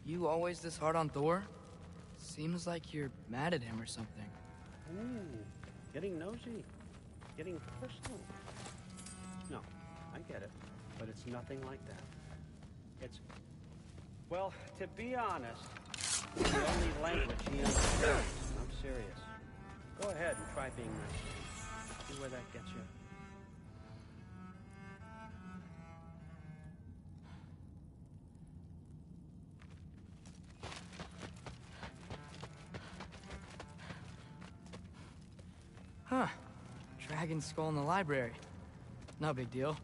You always this hard on Thor? Seems like you're mad at him or something. Ooh, getting nosy. Getting personal. No, I get it. But it's nothing like that. It's... Well, to be honest, it's the only language he understands. I'm serious. Go ahead and try being nice. See where that gets you. Huh. Dragon skull in the library. No big deal.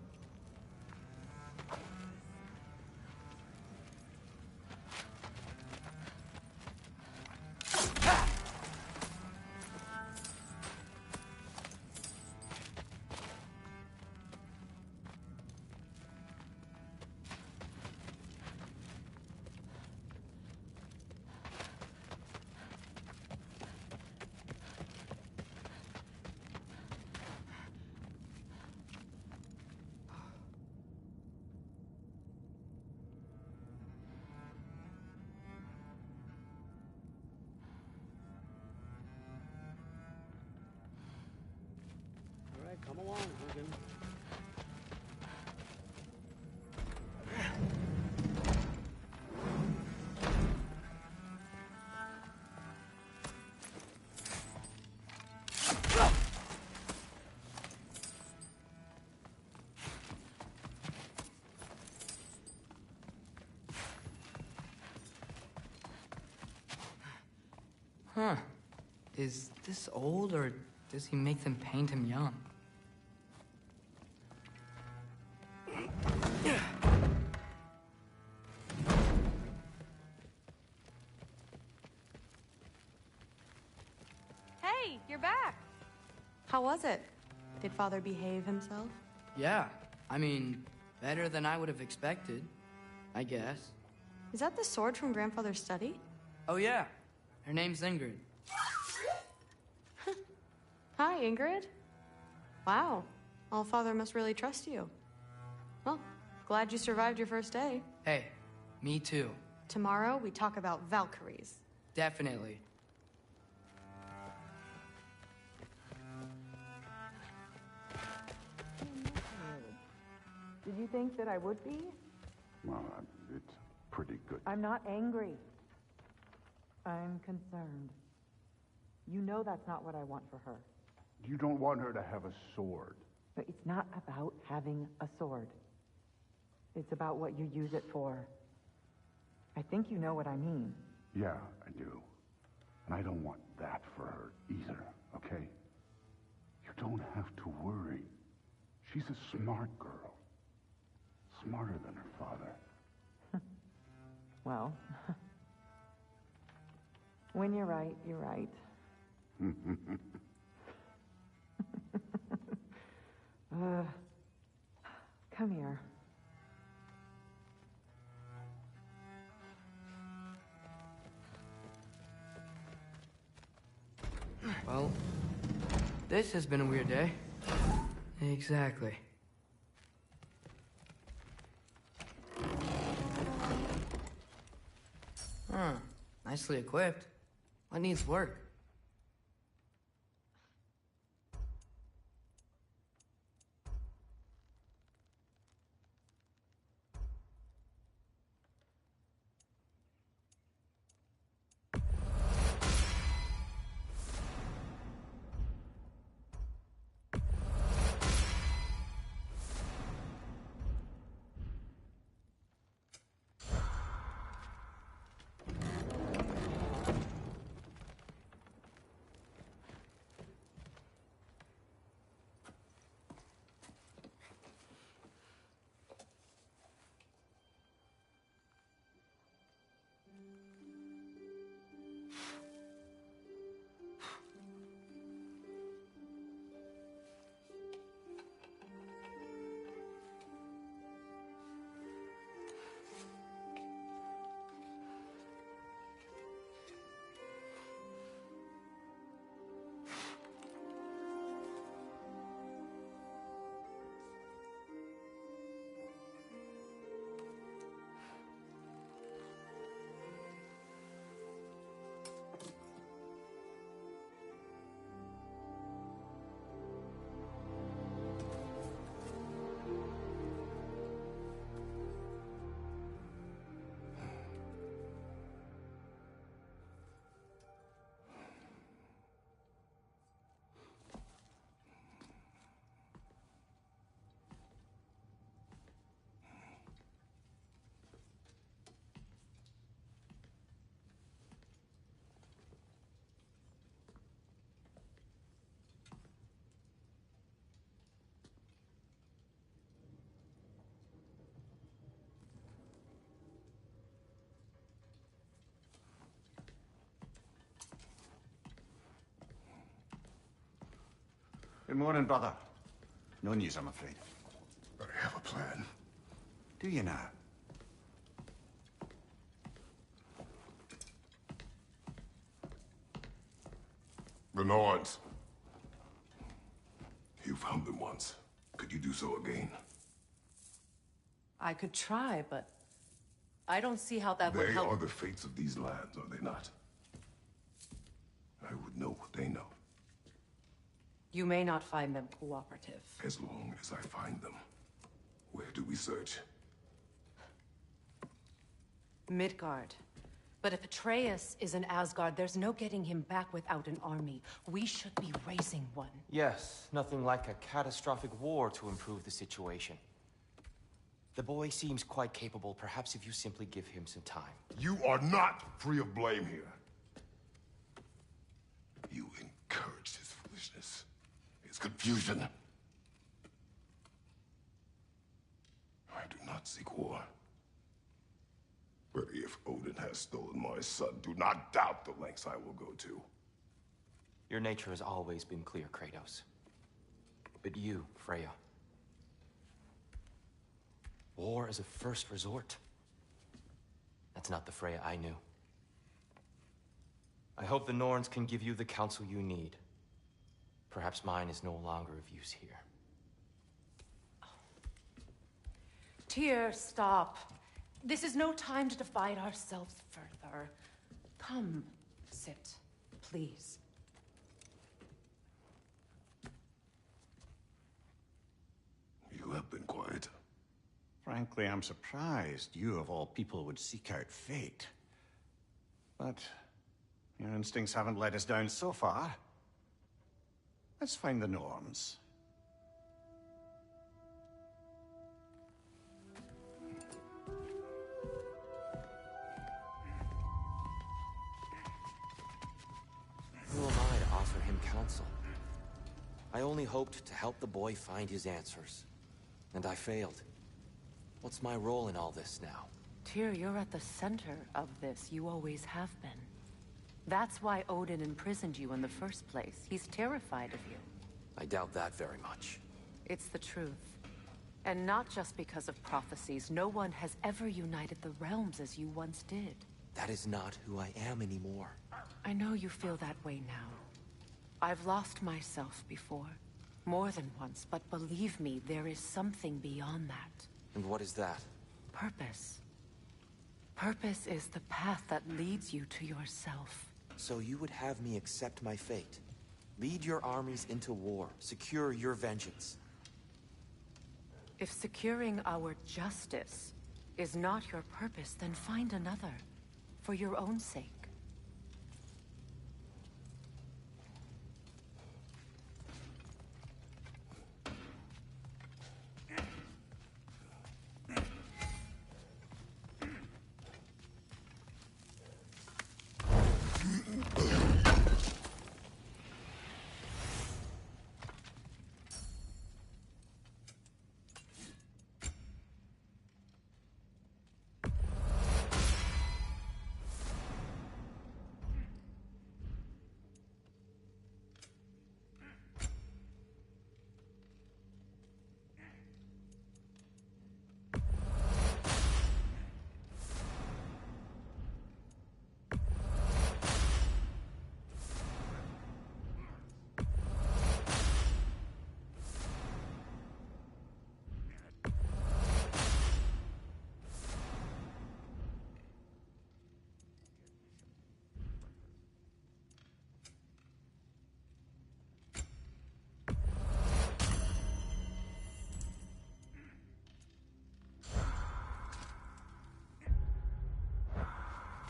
All right, come along, Hogan. Huh. Is this old, or does he make them paint him young? Hey, you're back. How was it? Did Father behave himself? Yeah. I mean, better than I would have expected, I guess. Is that the sword from Grandfather's study? Oh yeah. Her name's Ingrid. Hi, Ingrid. Wow. All-Father must really trust you. Well, glad you survived your first day. Hey, me too. Tomorrow, we talk about Valkyries. Definitely. Did you think that I would be? Well, it's pretty good. I'm not angry. I'm concerned. You know that's not what I want for her. You don't want her to have a sword. But it's not about having a sword. It's about what you use it for. I think you know what I mean. Yeah, I do. And I don't want that for her either, okay? You don't have to worry. She's a smart girl. Smarter than her father. Well, when you're right, you're right. Come here. Well, this has been a weird day. Exactly. Huh. Nicely equipped. What needs work? Good morning, brother. No news, I'm afraid. But I have a plan. Do you now? The Norns. You found them once. Could you do so again? I could try, but I don't see how that would They help. are the fates of these lands, are they not? I would know what they know, You may not find them cooperative. as long as I find them. Where do we search? Midgard. But if Atreus is in Asgard, there's no getting him back without an army. We should be raising one. Yes, nothing like a catastrophic war to improve the situation. The boy seems quite capable. Perhaps if you simply give him some time. You are not free of blame here. You encouraged his foolishness, his confusion. I do not seek war. But if Odin has stolen my son, do not doubt the lengths I will go to. Your nature has always been clear, Kratos. But you, Freya. War is a first resort. That's not the Freya I knew. I hope the Norns can give you the counsel you need. Perhaps mine is no longer of use here. Tyr, stop. This is no time to divide ourselves further. Come, sit, please. You have been quiet. Frankly, I'm surprised you, of all people, would seek out fate. But your instincts haven't let us down so far. Let's find the Norns. Who am I to offer him counsel? I only hoped to help the boy find his answers. And I failed. What's my role in all this now? Tyr, you're at the center of this. You always have been. That's why Odin imprisoned you in the first place. He's terrified of you. I doubt that very much. It's the truth. And not just because of prophecies. No one has ever united the realms as you once did. That is not who I am anymore. I know you feel that way now. I've lost myself before. More than once, but believe me, there is something beyond that. And what is that? Purpose. Purpose is the path that leads you to yourself. So you would have me accept my fate? Lead your armies into war, secure your vengeance. If securing our justice is not your purpose, then find another. For your own sake.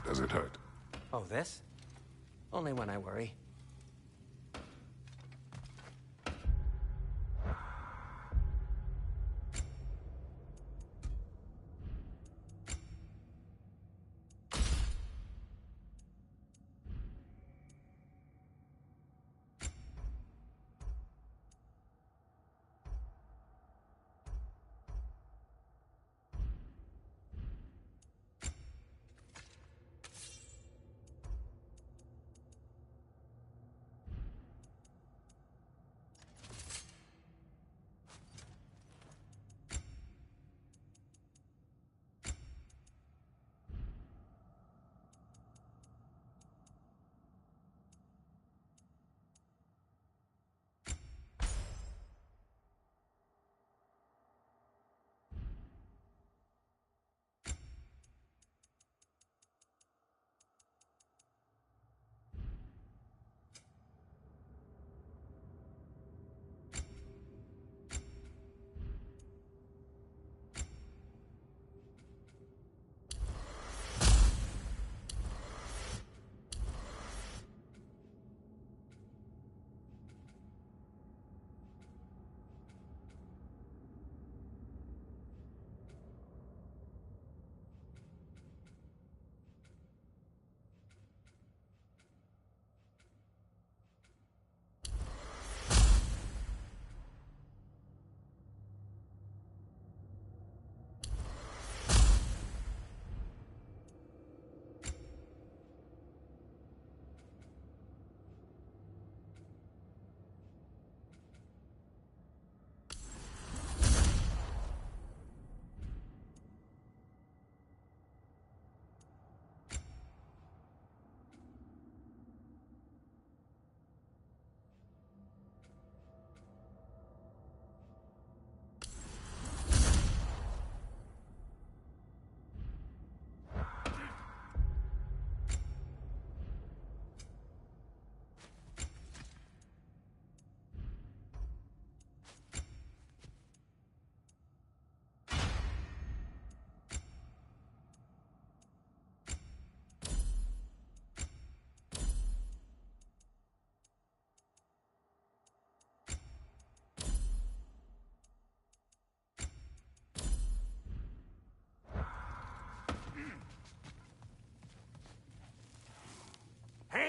Does it hurt? Oh, this? Only when I worry.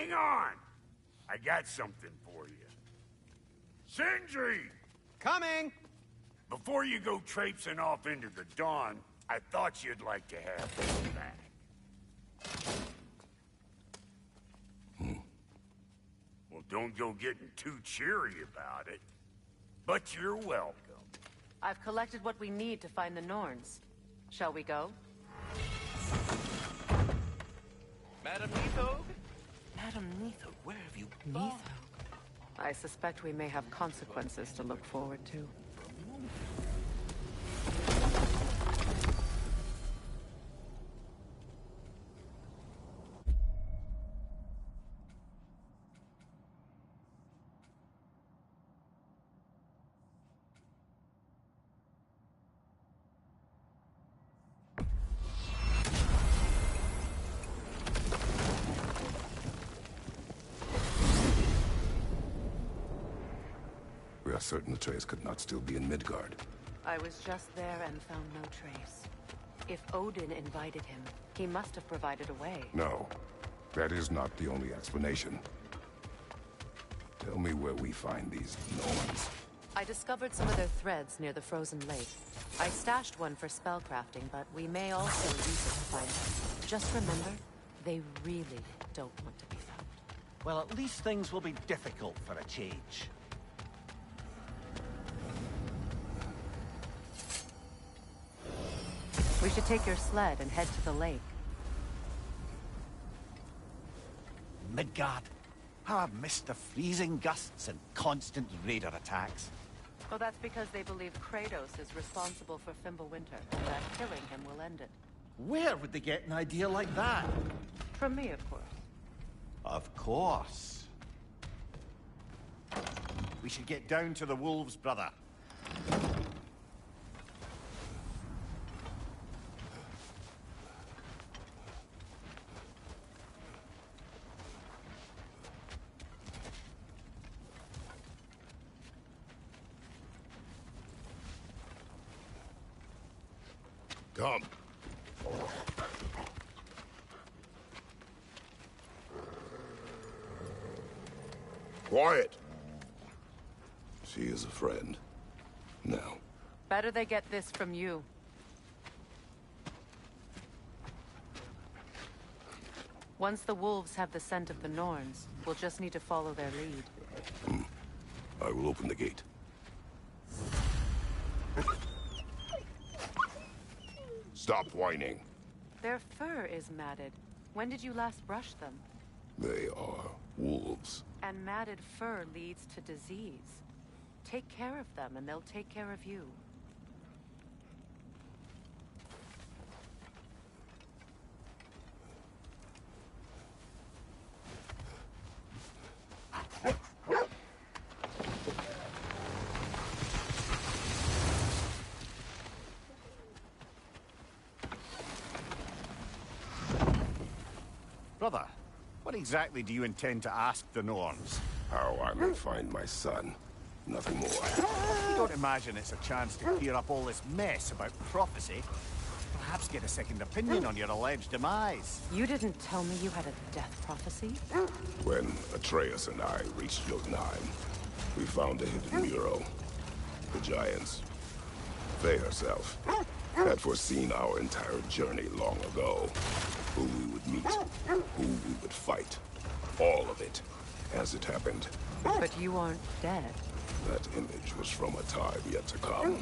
Hang on! I got something for you. Sindri! Coming! Before you go traipsing off into the dawn, I thought you'd like to have this back. Well, don't go getting too cheery about it. But you're welcome. I've collected what we need to find the Norns. Shall we go? Madam Neathog? Madam Neathog, where have you been? Neathog. I suspect we may have consequences to look forward to. We are certain Atreus could not still be in Midgard. I was just there and found no trace. If Odin invited him, he must have provided a way. No, that is not the only explanation. Tell me where we find these Norns. I discovered some of their threads near the frozen lake. I stashed one for spellcrafting, but we may also use it to find them. Just remember, they really don't want to be found. Well, at least things will be difficult for a change. We should take your sled and head to the lake. Midgard. How I've missed the freezing gusts and constant raider attacks. Oh, that's because they believe Kratos is responsible for Fimbulwinter, and that killing him will end it. Where would they get an idea like that? From me, of course. Of course. We should get down to the wolves, brother. Come. Quiet. She is a friend. Now. Better they get this from you. Once the wolves have the scent of the Norns, we'll just need to follow their lead. I will open the gate. Stop whining. Their fur is matted. When did you last brush them? They are wolves. And matted fur leads to disease. Take care of them, and they'll take care of you. Brother, what exactly do you intend to ask the Norns? How I may find my son. Nothing more. You don't imagine it's a chance to clear up all this mess about prophecy? Perhaps get a second opinion on your alleged demise. You didn't tell me you had a death prophecy? When Atreus and I reached Jotunheim, we found a hidden mural. The Giants, they herself, had foreseen our entire journey long ago. Who we would meet, who we would fight. All of it, as it happened. But you aren't dead. That image was from a time yet to come.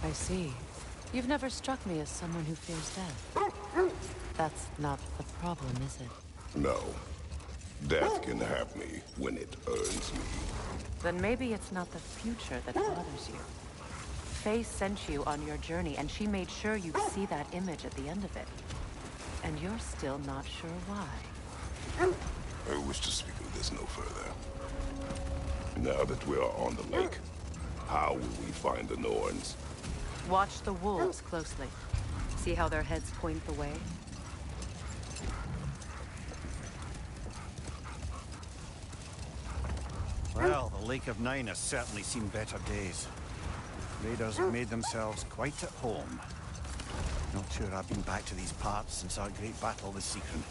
I see. You've never struck me as someone who fears death. That's not the problem, is it? No. Death can have me when it earns me. Then maybe it's not the future that bothers you. Faye sent you on your journey, and she made sure you'd see that image at the end of it. And you're still not sure why. I wish to speak of this no further. Now that we are on the lake, how will we find the Norns? Watch the wolves closely. See how their heads point the way? Well, the Lake of Nine has certainly seen better days. Raiders have made themselves quite at home. Not sure I've been back to these parts since our great battle with Secret.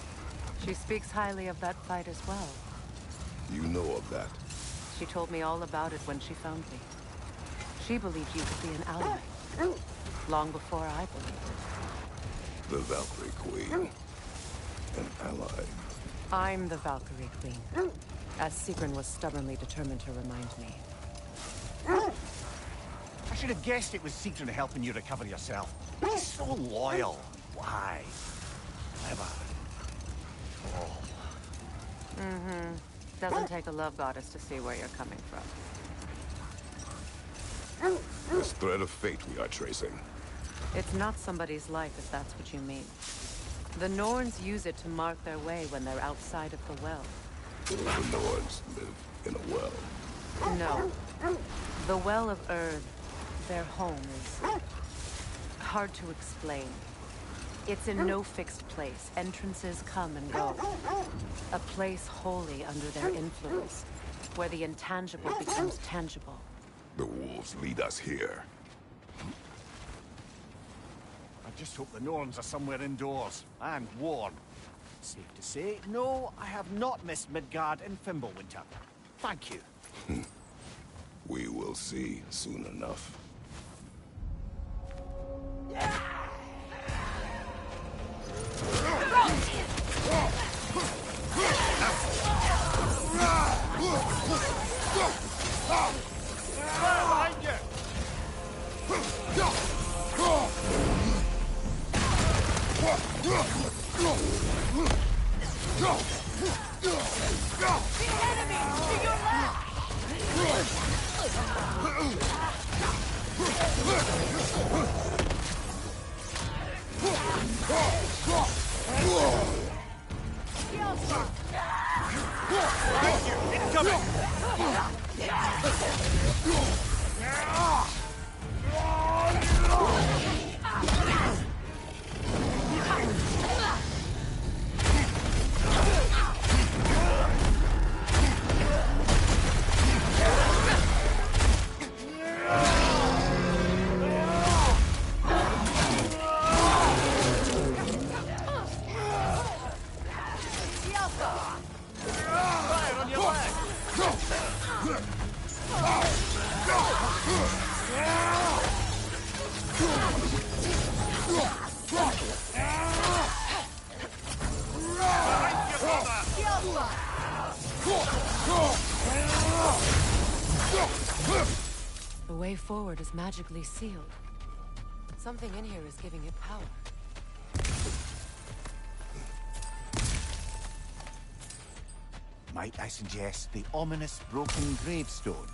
She speaks highly of that fight as well. You know of that? She told me all about it when she found me. She believed you could be an ally. Long before I believed it. The Valkyrie Queen. An ally. I'm the Valkyrie Queen. As Sigrun was stubbornly determined to remind me. I should have guessed it was Sigrun helping you recover yourself. He's so loyal. Why? Clever. Oh. Mm-hmm. Doesn't take a love goddess to see where you're coming from. This thread of fate we are tracing. It's not somebody's life, if that's what you mean. The Norns use it to mark their way when they're outside of the well. The Norns live in a well. No. The Well of Earth, their home, is hard to explain. It's in no fixed place. Entrances come and go. A place wholly under their influence, where the intangible becomes tangible. The wolves lead us here. I just hope the Norns are somewhere indoors, and warm. Safe to say, no, I have not missed Midgard in Fimbulwinter. Thank you. We will see soon enough. Behind you! The enemy! To your left! Thank you! Incoming! Fire on your leg! The way forward is magically sealed. Something in here is giving it power. Might I suggest the ominous broken gravestone?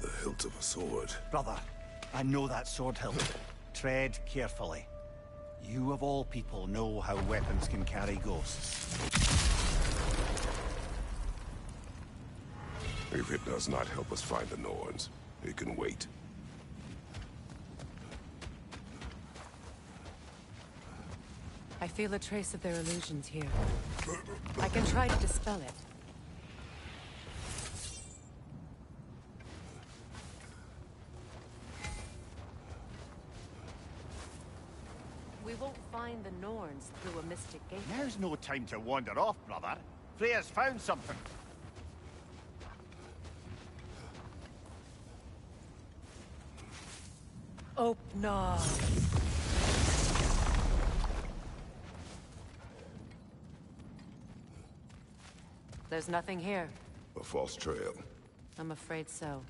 The hilt of a sword. Brother, I know that sword hilt. Tread carefully. You of all people know how weapons can carry ghosts. If it does not help us find the Norns, it can wait. I feel a trace of their illusions here. I can try to dispel it. We won't find the Norns through a mystic gate. Now's no time to wander off, brother. Freya's found something. Opnar. There's nothing here. A false trail. I'm afraid so.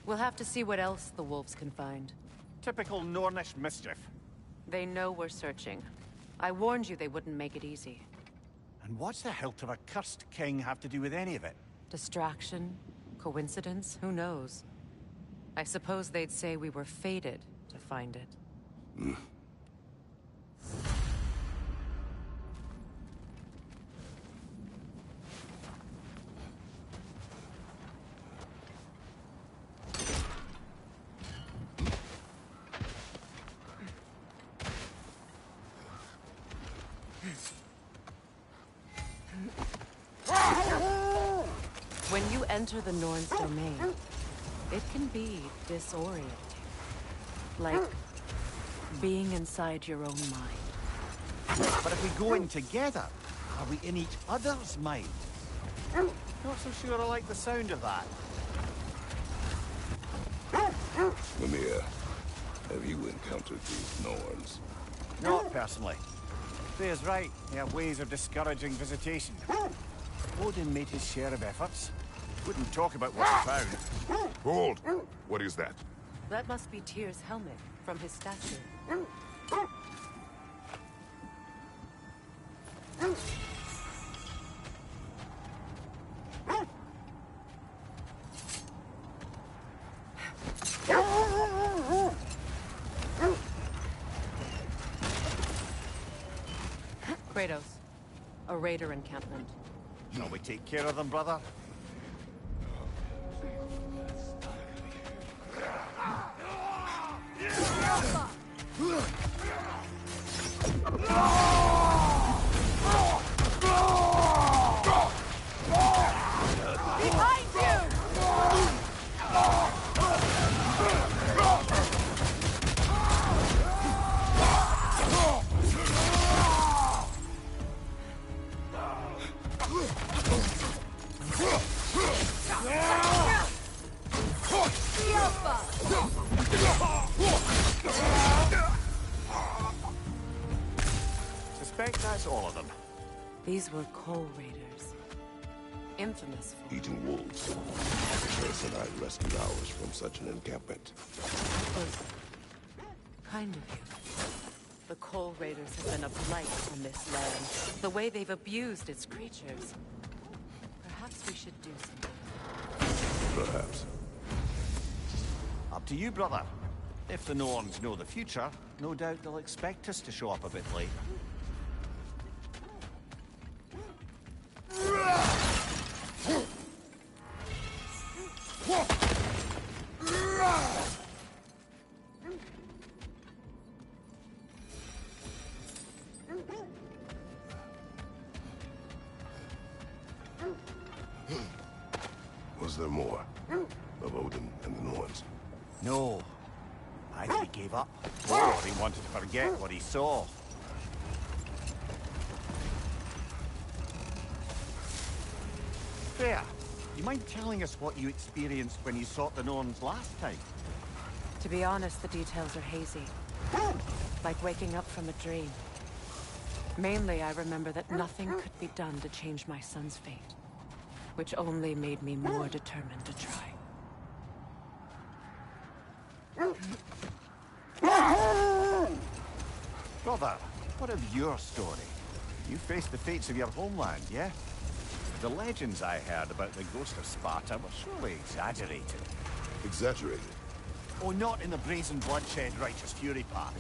We'll have to see what else the wolves can find. Typical Nornish mischief. They know we're searching. I warned you they wouldn't make it easy. And what's the hilt of a cursed king have to do with any of it? Distraction? Coincidence? Who knows? I suppose they'd say we were fated to find it. When you enter the Norn's domain, it can be disorienting. Like being inside your own mind. But if we go in together, are we in each other's mind? Not so sure I like the sound of that. Mimir, have you encountered these Norns? Not personally. Thea's right. They have ways of discouraging visitation. Odin made his share of efforts. Wouldn't talk about what he found. Hold! What is that? That must be Tyr's helmet from his statue. Kratos, a raider encampment. Shall we take care of them, brother? Behind you! Suspect that's all of them. These were coal raiders. Infamous for... Eating wolves. Atreus and I rescued ours from such an encampment. It was kind of you. The coal raiders have been a blight on this land. The way they've abused its creatures. Perhaps we should do something. Perhaps. Up to you, brother. If the Norns know the future, no doubt they'll expect us to show up a bit late. Was there more? Of Odin and the Norns? No. I think he gave up. Or he wanted to forget what he saw. Fair. You mind telling us what you experienced when you sought the Norns last time? To be honest, the details are hazy. Like waking up from a dream. Mainly, I remember that nothing could be done to change my son's fate. Which only made me more determined to try. Brother, what of your story? You faced the fates of your homeland, yeah? The legends I heard about the ghost of Sparta were surely exaggerated. Exaggerated? Oh, not in the brazen bloodshed righteous fury part.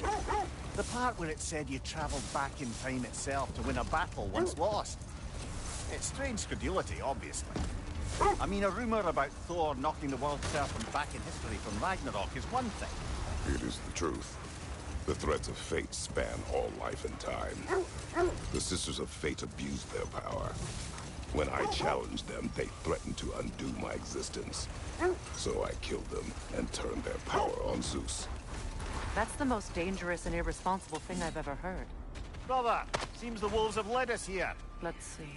The part where it said you traveled back in time itself to win a battle once lost. It's strange credulity, obviously. I mean, a rumor about Thor knocking the world serpent back in history from Ragnarok is one thing. It is the truth. The threads of fate span all life and time. The Sisters of Fate abused their power. When I challenged them, they threatened to undo my existence. So I killed them and turned their power on Zeus. That's the most dangerous and irresponsible thing I've ever heard. Brother, seems the wolves have led us here. Let's see.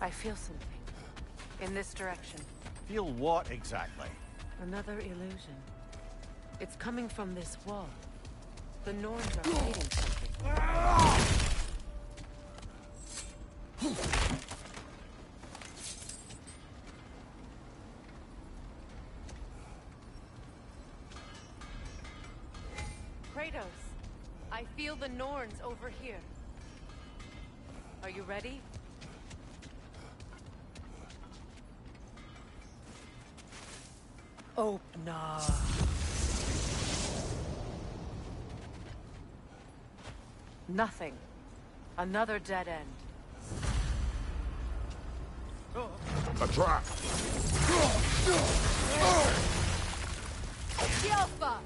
I feel something. In this direction. Feel what exactly? Another illusion. It's coming from this wall. The Norns are hiding something. Kratos, I feel the Norns over here. Are you ready? Open up. Nothing. Another dead end. A trap! Alpha!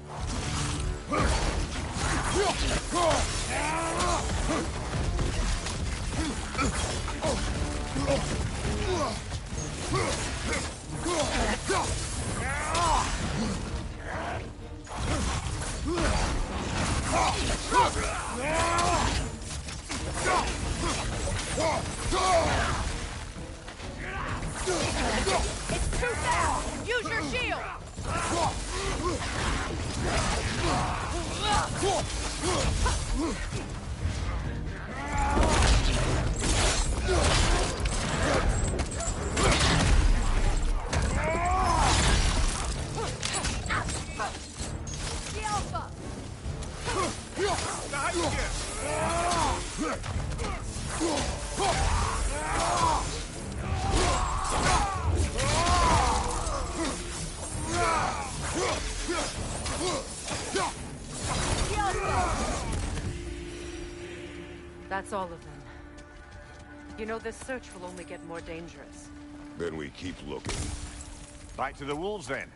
It's too fast! Use your shield! The Alpha! That's all of them. You know, this search will only get more dangerous. Then we keep looking. Back to the wolves, then.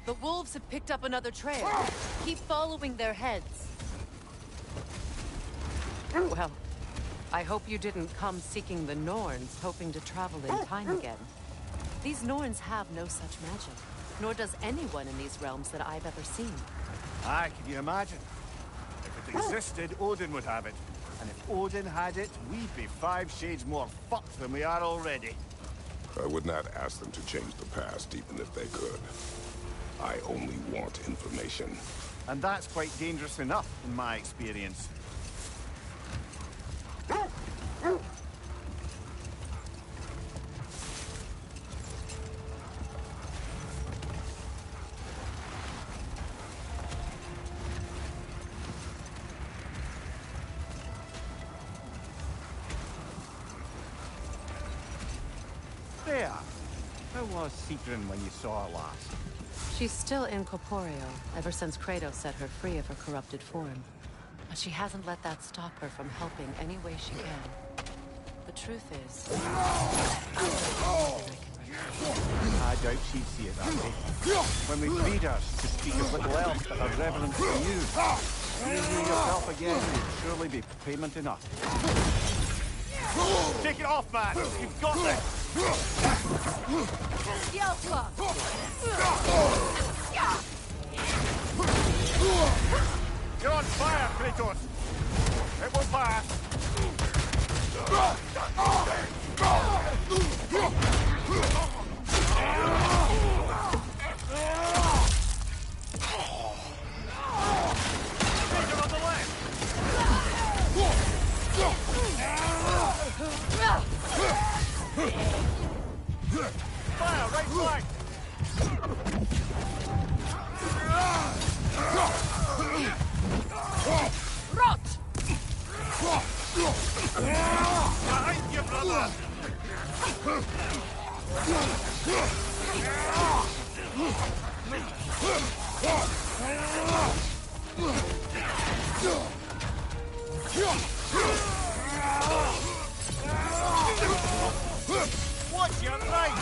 The wolves have picked up another trail. Keep following their heads. Well, I hope you didn't come seeking the Norns, hoping to travel in time again. These Norns have no such magic, nor does anyone in these realms that I've ever seen. Aye, can you imagine? If it existed, Odin would have it. And if Odin had it, we'd be 5 shades more fucked than we are already. I would not ask them to change the past, even if they could. I only want information. And that's quite dangerous enough, in my experience. There. How was Sigrun when you saw her last? She's still incorporeal, ever since Kratos set her free of her corrupted form. But she hasn't let that stop her from helping any way she can. The truth is, I doubt she'd see it that way. When we freed her, to speak of little else but her reverence for you. Seeing you yourself again would surely be payment enough. Take it off, man! You've got this! The Alpha! You're on fire, Kratos! It will pass! Taken on the left! Fire, right flank! Rot! Behind you, brother! Watch your right!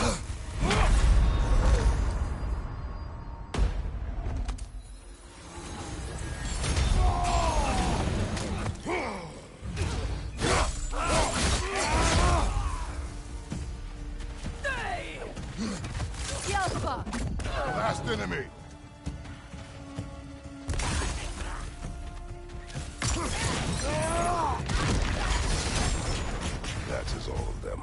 The Alpha! Last enemy! That is all of them.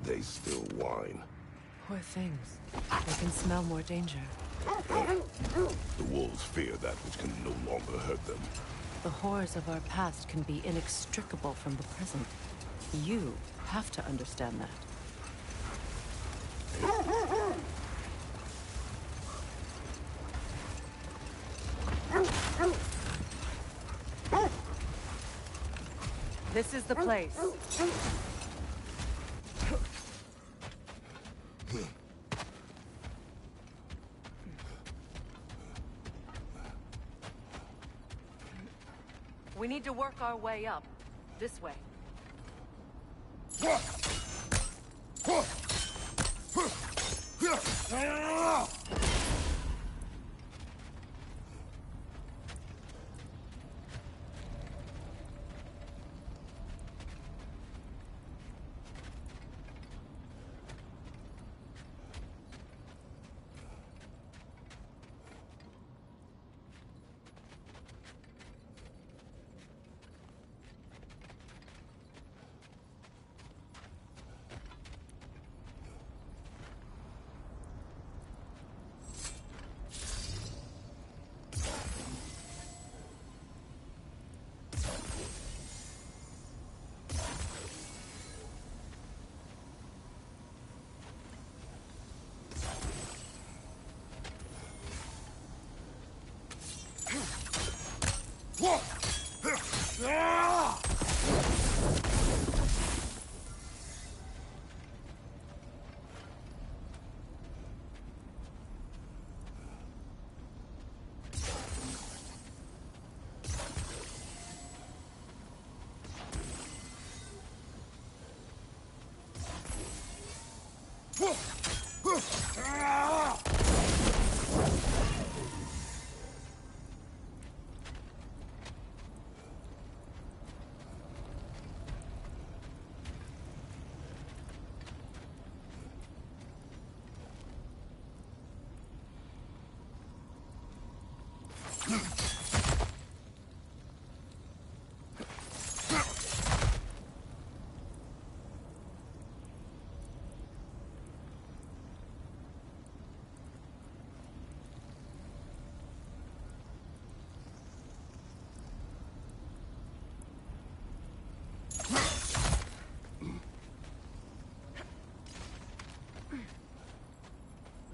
They still whine. poor things. They can smell more danger. The wolves fear that which can no longer hurt them. The horrors of our past can be inextricable from the present. You have to understand that. This is the place. We need to work our way up. This way.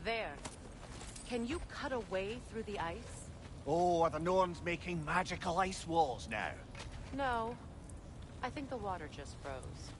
There. Can you cut a way through the ice? Oh, are the Norns making magical ice walls now? No. I think the water just froze.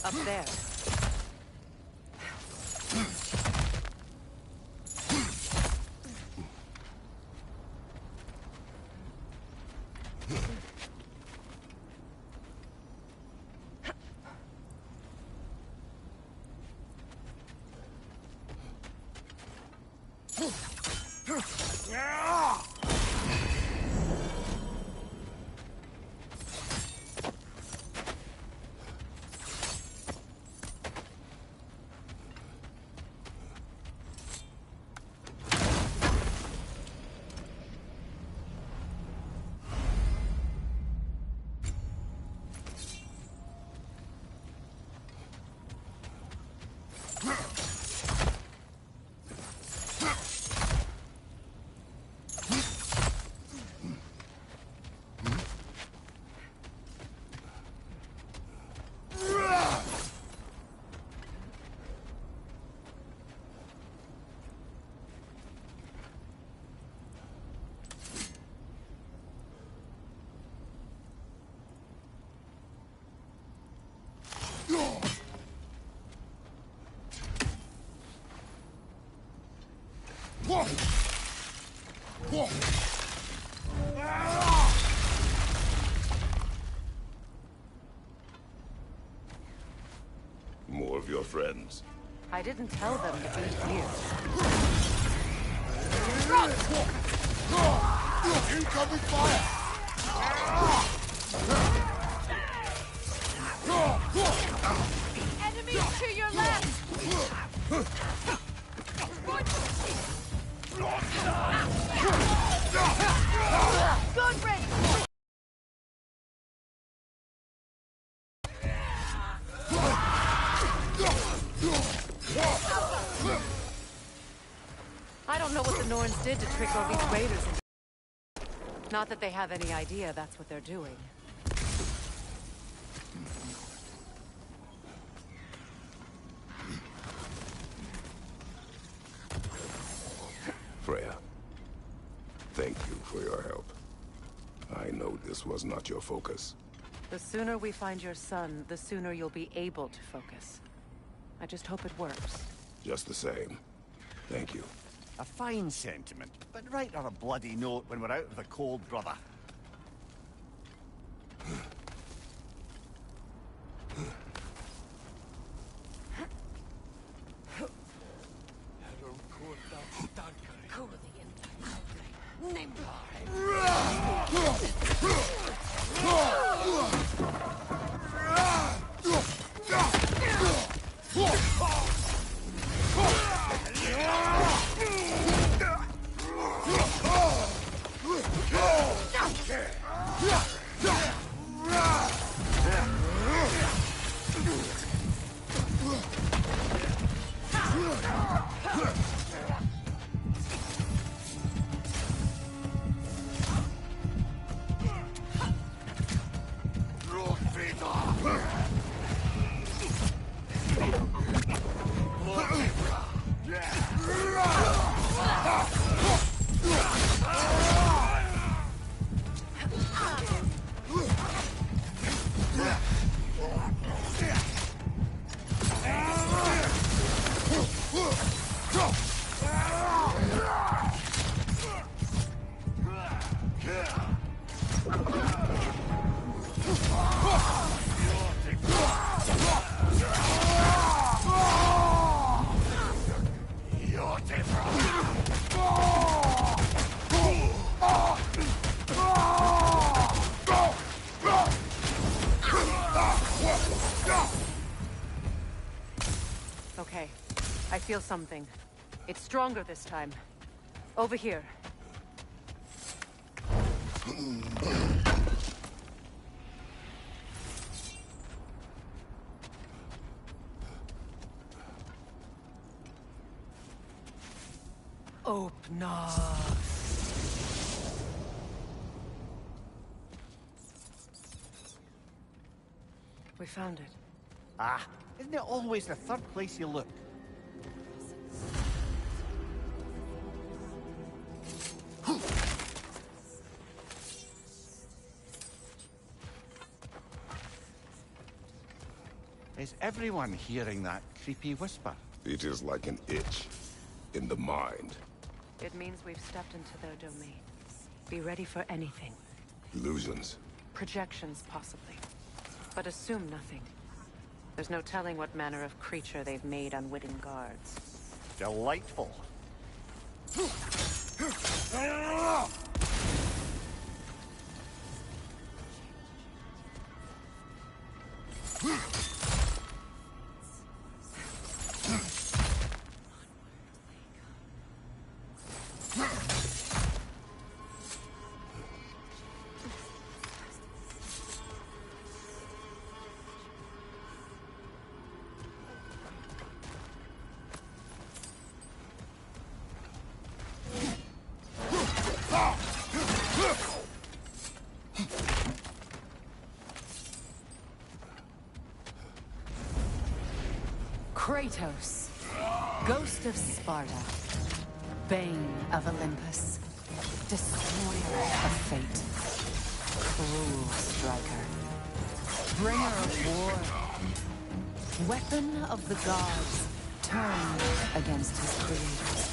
Up there. More of your friends. I didn't tell them to be here. Incoming fire! Enemies to your left! Good range! I don't know what the Norns did to trick all these raiders into... Not that they have any idea that's what they're doing. Freya, thank you for your help. I know this was not your focus. The sooner we find your son, the sooner you'll be able to focus. I just hope it works. Just the same. Thank you. A fine sentiment, but write her a bloody note when we're out of the cold, brother. Okay, I feel something. It's stronger this time. Over here. Open up. We found it. Ah, isn't it always the third place you look? Is everyone hearing that creepy whisper? It is like an itch in the mind. It means we've stepped into their domain. Be ready for anything. Illusions. Projections, possibly. But assume nothing. There's no telling what manner of creature they've made unwitting guards. Delightful. Kratos, Ghost of Sparta, Bane of Olympus, Destroyer of Fate, Cruel Striker, Bringer of War, Weapon of the Gods, turned against his creators.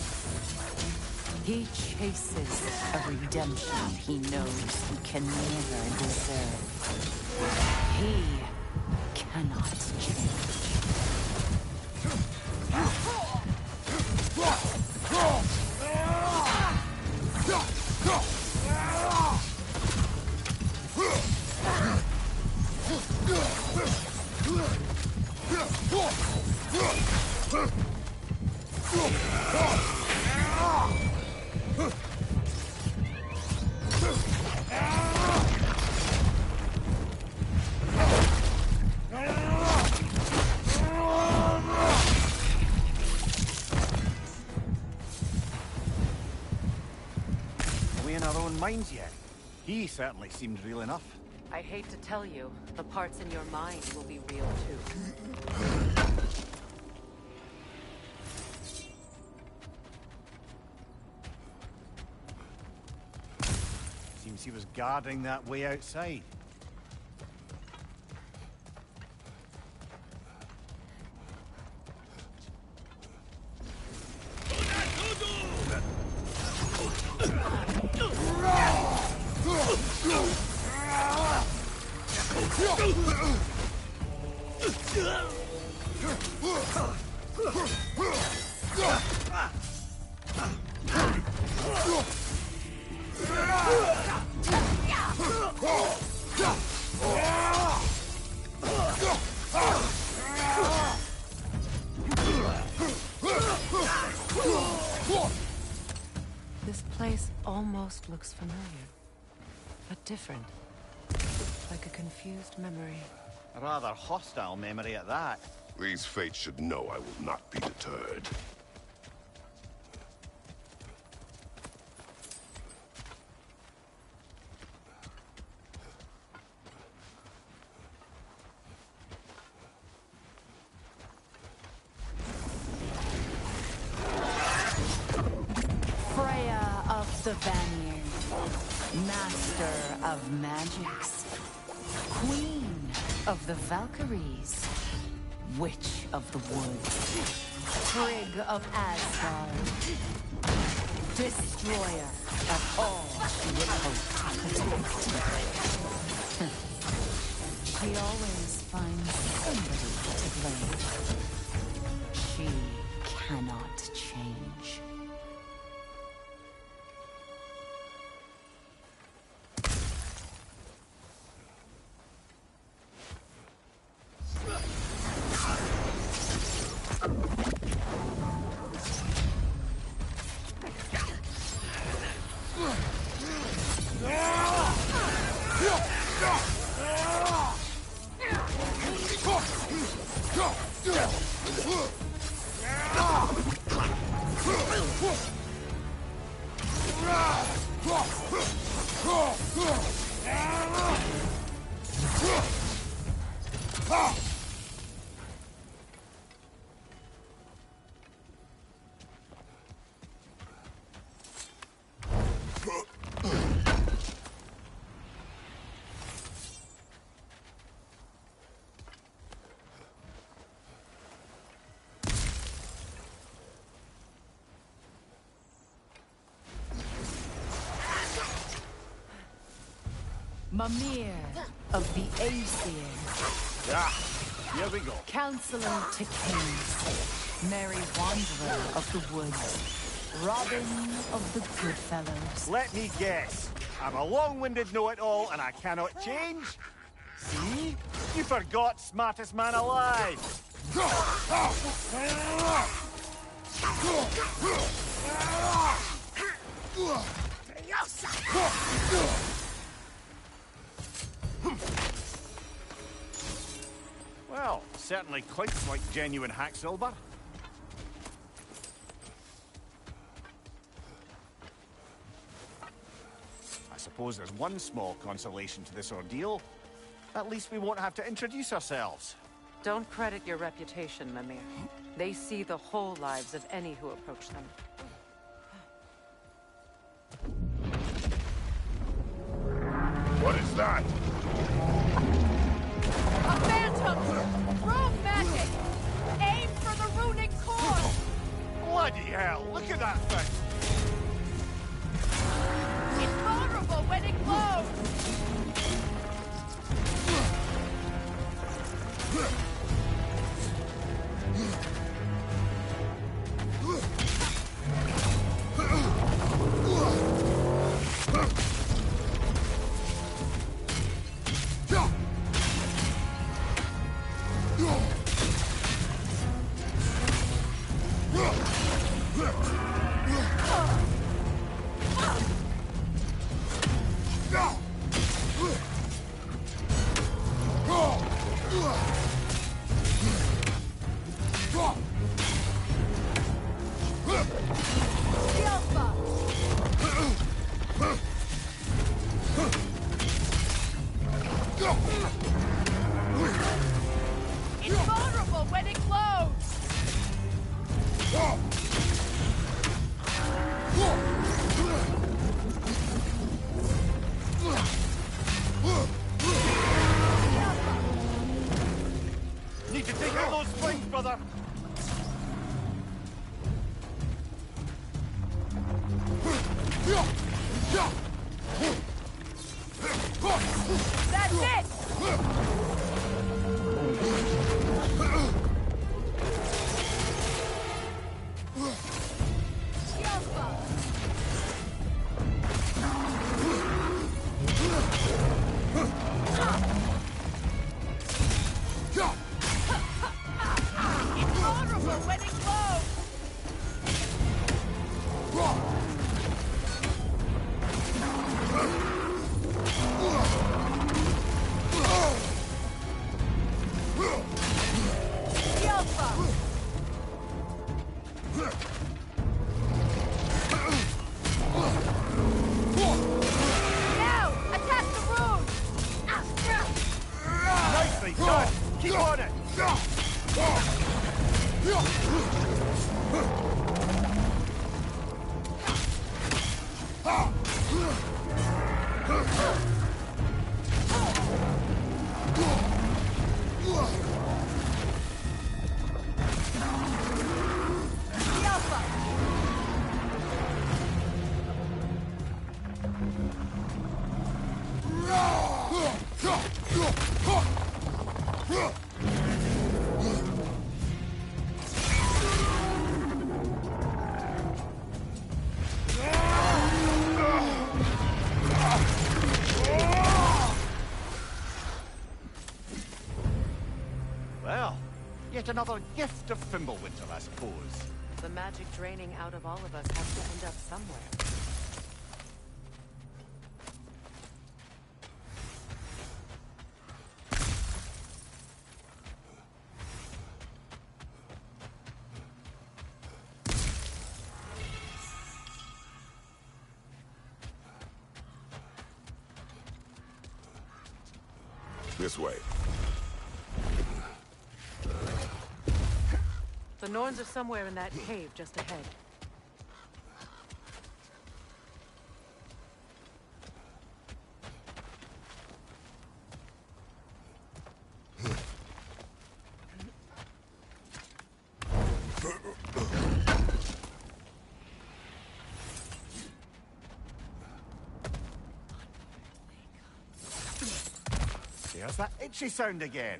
He chases a redemption he knows he can never deserve. He cannot change. Minds yet? He certainly seemed real enough. I hate to tell you, the parts in your mind will be real too. Seems he was guarding that way outside. This place almost looks familiar, but different. Like a confused memory. A rather hostile memory at that. These fates should know I will not be deterred. Freya of the Vanir, Master of Magics, Queen of the Valkyries, Witch of the Woods, Frigg of Asgard, Destroyer of all she would hope to protect. She always finds somebody to blame. She cannot change. Mimir of the Aesir. Ah, here we go. Counselor to kings. Merry wanderer of the woods. Robin of the Goodfellows. Let me guess. I'm a long-winded know-it-all and I cannot change? See? You forgot smartest man alive. Well, certainly clinks like genuine hack silver. I suppose there's one small consolation to this ordeal. At least we won't have to introduce ourselves. Don't credit your reputation, Mimir. They see the whole lives of any who approach them. What is that? A phantom! Rogue magic! Aim for the runic core! Bloody hell, look at that thing! It's vulnerable when it glows! It's vulnerable when it glows! Need to take out those flames, brother! That's it! It's vulnerable when it glows! Now, attack the rune! Nicely done! Keep on it! Well, yet another gift of Fimbulwinter, I suppose. The magic draining out of all of us has to end up somewhere. This way. The Norns are somewhere in that cave just ahead. There's that itchy sound again.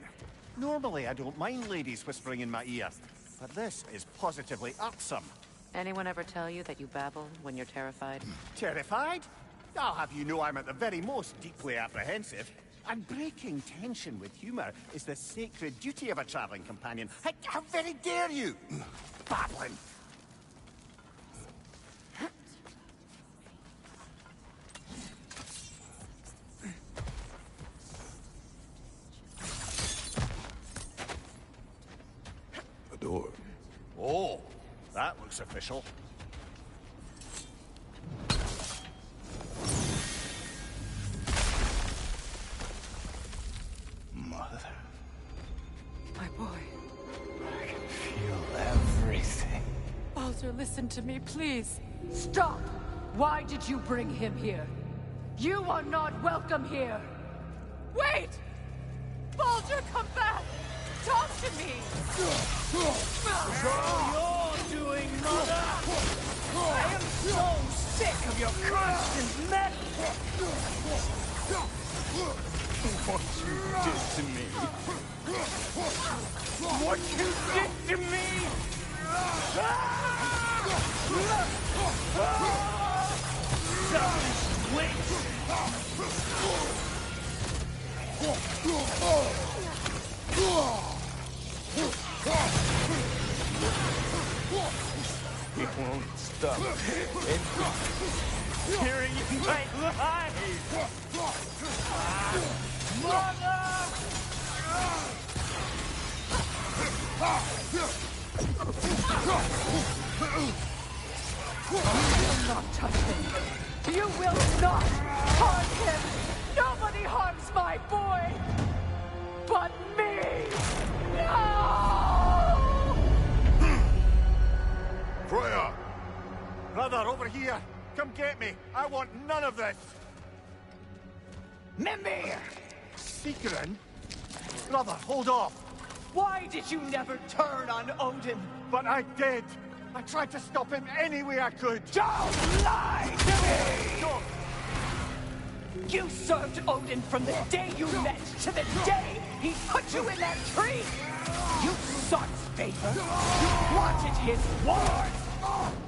Normally, I don't mind ladies whispering in my ear, but this is positively irksome. Anyone ever tell you that you babble when you're terrified? Terrified? I'll have you know I'm at the very most deeply apprehensive. And breaking tension with humor is the sacred duty of a traveling companion. How very dare you? Babbling. A door. Oh, that looks official. Mother. My boy. I can feel everything. Baldur, listen to me, please. Stop! Why did you bring him here? You are not welcome here! Wait! Baldur, come back! Talk to me! You're doing, Mother! I am so sick of your constant mess! What you did to me. What you did to me! Selfish witch! It won't stop. It's Hearing my life! Mother! You will not touch him! You will not harm him! Nobody harms my boy! But me! No! Freya! Brother, over here! Come get me! I want none of this! Mimir! Secret? Brother, hold off! Why did you never turn on Odin? But I did! I tried to stop him any way I could! Don't lie to me! Don't! You served Odin from the day you met to the day he put you in that tree! You sought favor. You wanted his ward.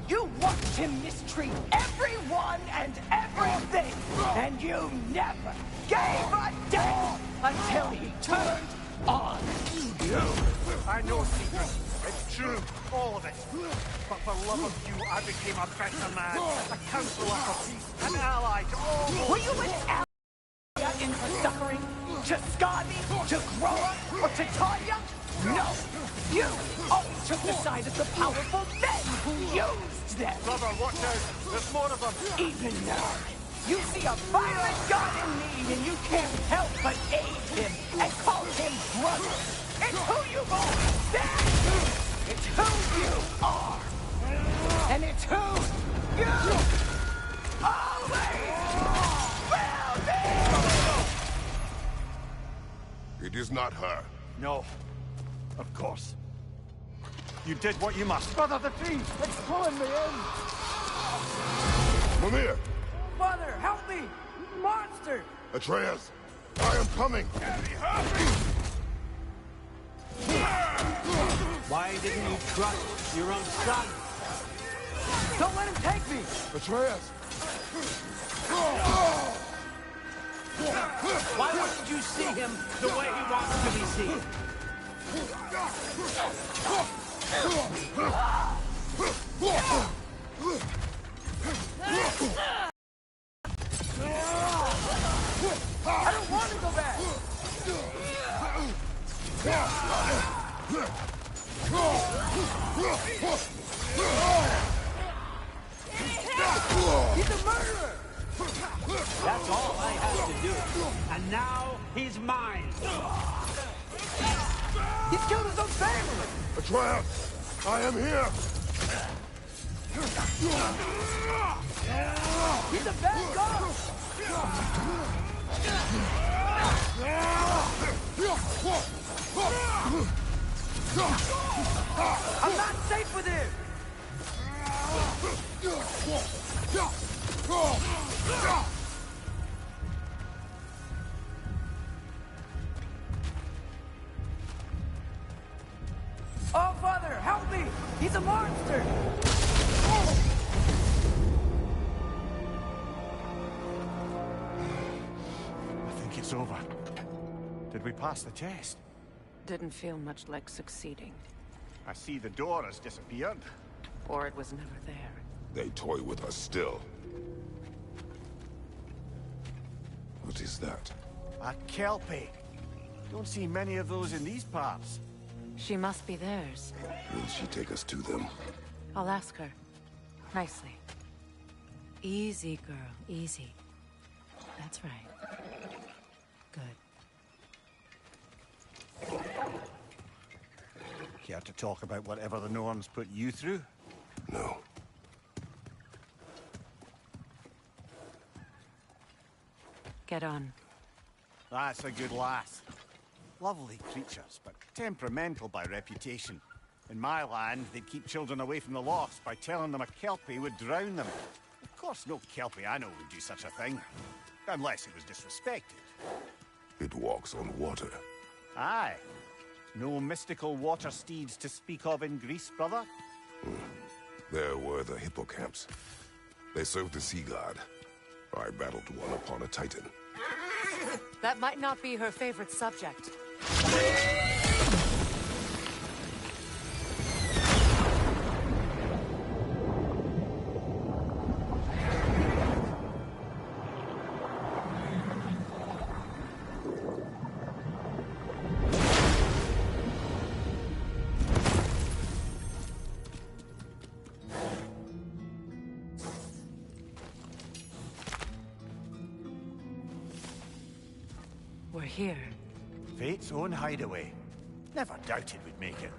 You watched him mistreat everyone and everything. And you never gave a damn until he turned on you. I know secrets. It's true. All of it. But for love of you, I became a better man. A counselor for peace. An ally to all. Were you an ally in her suffering? To Skadi? To Groa? Or to Tanya? No! You only took the side of the powerful men who used them! Brother, watch out! There's more of them! Even now, you see a violent god in need and you can't help but aid him and call him brother! It's who you've always been! It's who you are! And it's who you always will be! It is not her. No. Of course. You did what you must. Brother, the tree! It's pulling me in! Mimir! Mother, help me! Monster! Atreus! I am coming! Why didn't you trust your own son? Don't let him take me! Atreus! Why wouldn't you see him the way he wants to be seen? I don't want to go back! He's a murderer! That's all I had to do. And now he's mine. He's killed his own family! Atreus! I am here! He's a bad god! I'm not safe with him! monster! I think it's over. Did we pass the test? Didn't feel much like succeeding. I see the door has disappeared. Or it was never there. They toy with us still. What is that? A Kelpie. Don't see many of those in these parts. She must be theirs. Will she take us to them? I'll ask her. Nicely. Easy, girl. Easy. That's right. Good. Care to talk about whatever the Norns put you through? No. Get on. That's a good lass. Lovely creatures, but temperamental by reputation. In my land, they'd keep children away from the lost by telling them a Kelpie would drown them. Of course, no Kelpie I know would do such a thing. Unless it was disrespected. It walks on water. Aye. No mystical water steeds to speak of in Greece, brother? There were the hippocamps. They served the sea god. I battled one upon a titan. That might not be her favorite subject. We're here. Fate's own hideaway. Never doubted we'd make it.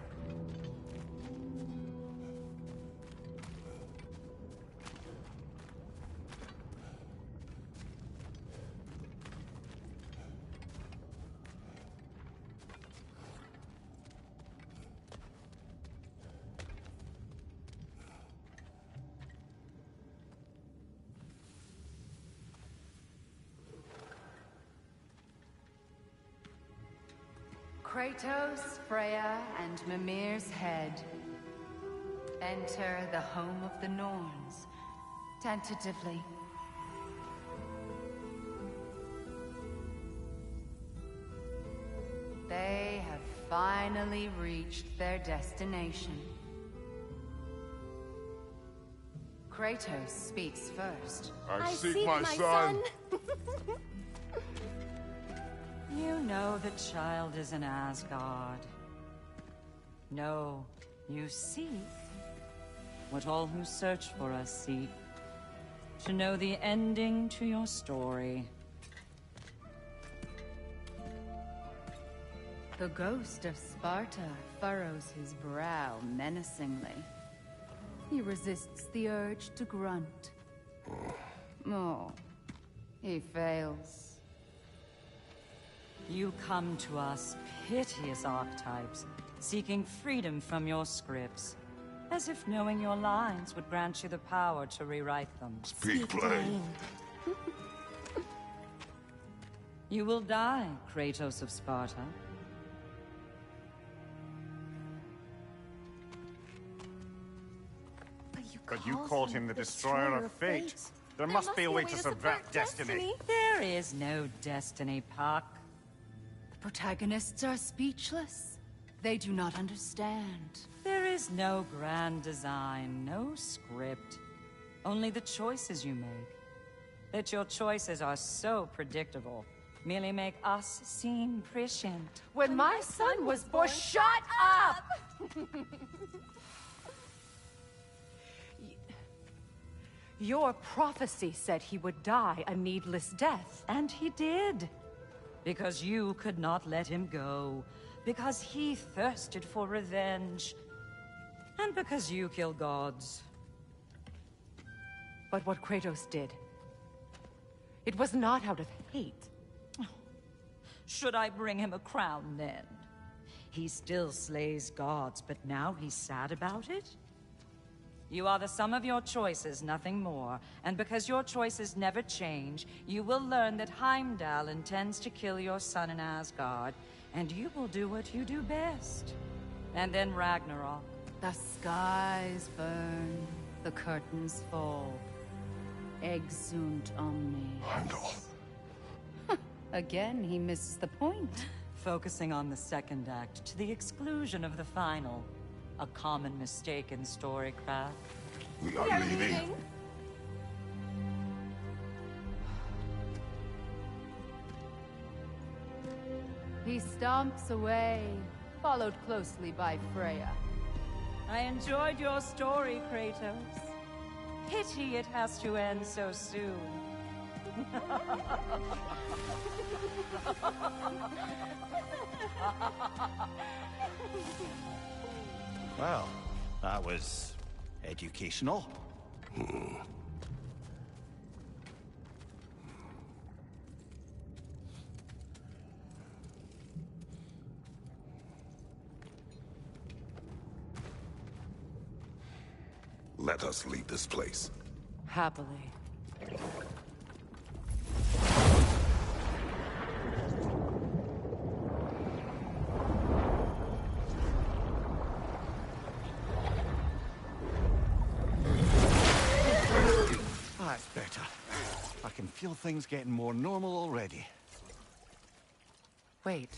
Kratos, Freya, and Mimir's head. Enter the home of the Norns, tentatively. They have finally reached their destination. Kratos speaks first. I seek my son. You know the child is in Asgard. No, you seek what all who search for us seek. To know the ending to your story. The ghost of Sparta furrows his brow menacingly. He resists the urge to grunt. Oh, he fails. You come to us, piteous archetypes, seeking freedom from your scripts. As if knowing your lines would grant you the power to rewrite them. Speak plain. You will die, Kratos of Sparta. But you called him the Destroyer of Fate. There must be a way to subvert destiny. There is no destiny, Puck. The protagonists are speechless. They do not understand. There is no grand design, no script. Only the choices you make. That your choices are so predictable, merely make us seem prescient. When my son was born, shut up! Your prophecy said he would die a needless death. And he did. Because you could not let him go. Because he thirsted for revenge. And because you kill gods. But what Kratos did, it was not out of hate. Should I bring him a crown then? He still slays gods, but now he's sad about it? You are the sum of your choices, nothing more. And because your choices never change, you will learn that Heimdall intends to kill your son in Asgard, and you will do what you do best. And then Ragnarok. The skies burn, the curtains fall. Exunt omnes. Heimdall. Again, he misses the point. Focusing on the second act to the exclusion of the final. A common mistake in storycraft. We are leaving. He stomps away, followed closely by Freya. I enjoyed your story, Kratos. Pity it has to end so soon. Well, that was educational. Let us leave this place. Happily. That's better. I can feel things getting more normal already. Wait.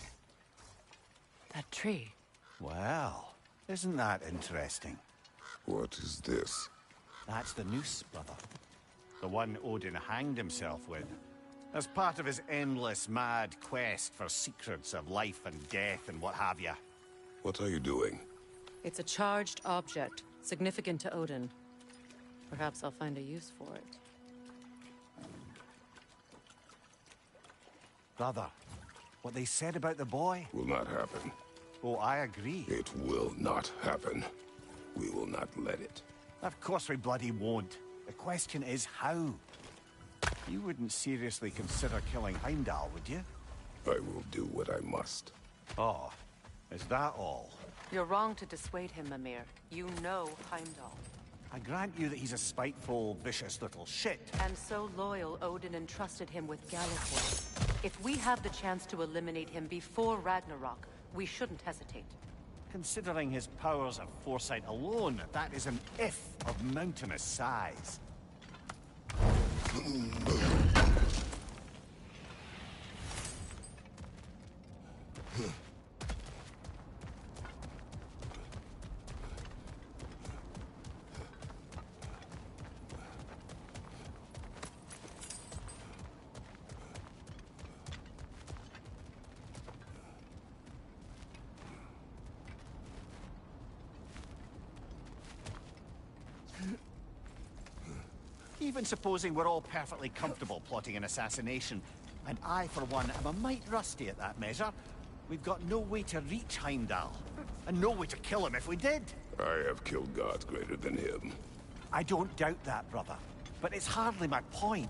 That tree. Well, isn't that interesting? What is this? That's the noose, brother. The one Odin hanged himself with. As part of his endless, mad quest for secrets of life and death and what have you. What are you doing? It's a charged object, significant to Odin. Perhaps I'll find a use for it. Brother, what they said about the boy? Will not happen. Oh, I agree. It will not happen. We will not let it. Of course we bloody won't. The question is how. You wouldn't seriously consider killing Heimdall, would you? I will do what I must. Oh, is that all? You're wrong to dissuade him, Mimir. You know Heimdall. I grant you that he's a spiteful, vicious little shit. And so loyal, Odin entrusted him with Gallifrey. If we have the chance to eliminate him before Ragnarok, we shouldn't hesitate. Considering his powers of foresight alone, that is an if of mountainous size. Even supposing we're all perfectly comfortable plotting an assassination, and I, for one, am a mite rusty at that measure, we've got no way to reach Heimdall, and no way to kill him if we did. I have killed gods greater than him. I don't doubt that, brother, but it's hardly my point.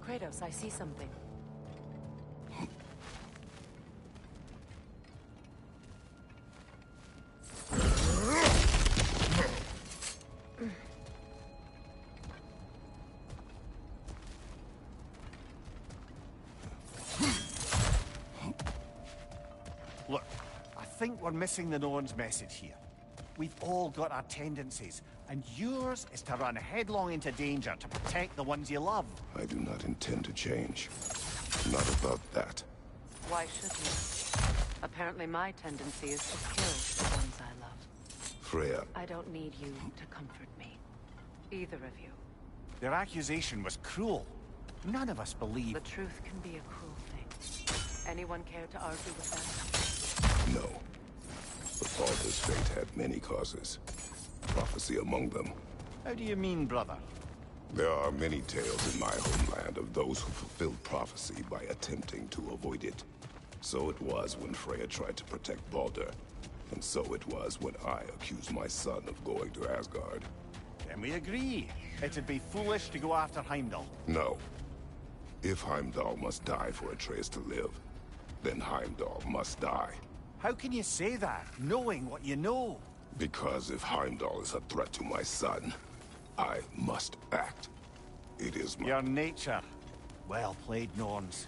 Kratos, I see something. Look, I think we're missing the Norn's message here. We've all got our tendencies, and yours is to run headlong into danger to protect the ones you love. I do not intend to change. Not about that. Why should you? Apparently my tendency is to kill the ones I love. Freya. I don't need you to comfort me. Either of you. Their accusation was cruel. None of us believe... The truth can be a cruel thing. Anyone care to argue with that? No. But Baldur's fate had many causes. Prophecy among them. How do you mean, brother? There are many tales in my homeland of those who fulfilled prophecy by attempting to avoid it. So it was when Freya tried to protect Baldur. And so it was when I accused my son of going to Asgard. Then we agree. It'd be foolish to go after Heimdall. No. If Heimdall must die for Atreus to live, then Heimdall must die. How can you say that, knowing what you know? Because if Heimdall is a threat to my son, I must act. It is my... Your nature. Well played, Norns.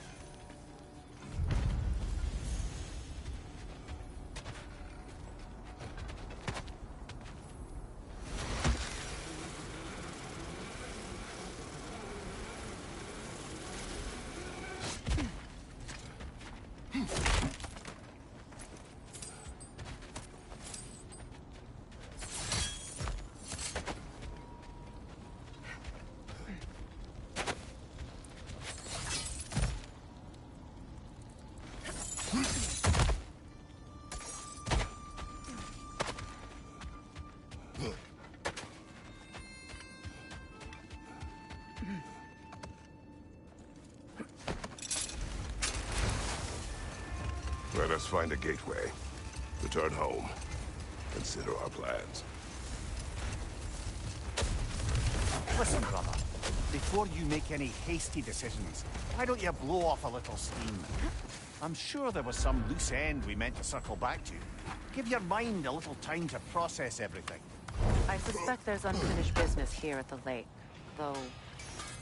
Let us find a gateway. Return home. Consider our plans. Listen, brother. Before you make any hasty decisions, why don't you blow off a little steam? I'm sure there was some loose end we meant to circle back to. Give your mind a little time to process everything. I suspect there's unfinished business here at the lake, though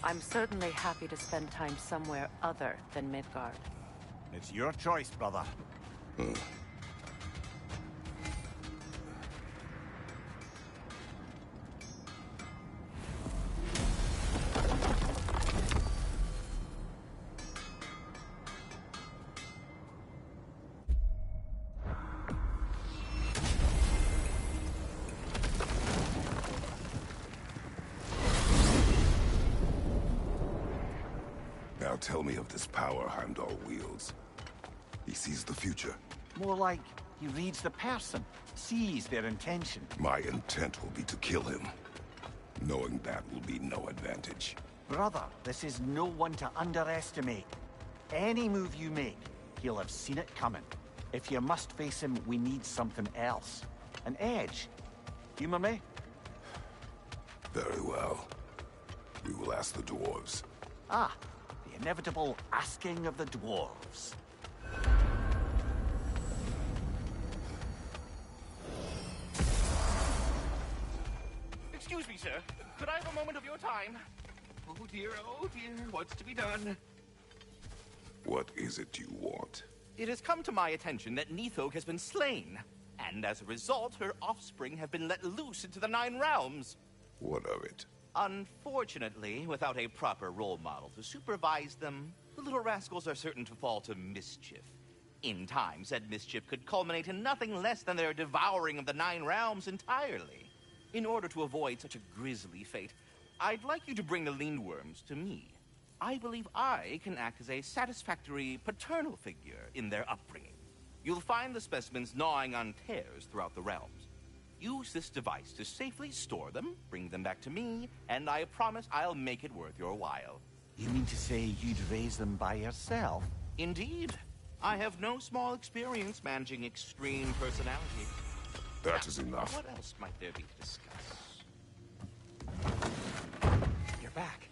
I'm certainly happy to spend time somewhere other than Midgard. It's your choice, brother. Now tell me of this power Heimdall wields. He sees the future. More like he reads the person, sees their intention. My intent will be to kill him. Knowing that will be no advantage. Brother, this is no one to underestimate. Any move you make, he'll have seen it coming. If you must face him, we need something else. An edge. Humor me? Very well. We will ask the dwarves. Ah, the inevitable asking of the dwarves. Excuse me, sir. Could I have a moment of your time? Oh dear, what's to be done? What is it you want? It has come to my attention that Nithog has been slain, and as a result, her offspring have been let loose into the Nine Realms. What of it? Unfortunately, without a proper role model to supervise them, the little rascals are certain to fall to mischief. In time, said mischief could culminate in nothing less than their devouring of the Nine Realms entirely. In order to avoid such a grisly fate, I'd like you to bring the Lindworms to me. I believe I can act as a satisfactory paternal figure in their upbringing. You'll find the specimens gnawing on tears throughout the realms. Use this device to safely store them, bring them back to me, and I promise I'll make it worth your while. You mean to say you'd raise them by yourself? Indeed. I have no small experience managing extreme personality. That is enough. What else might there be to discuss? You're back.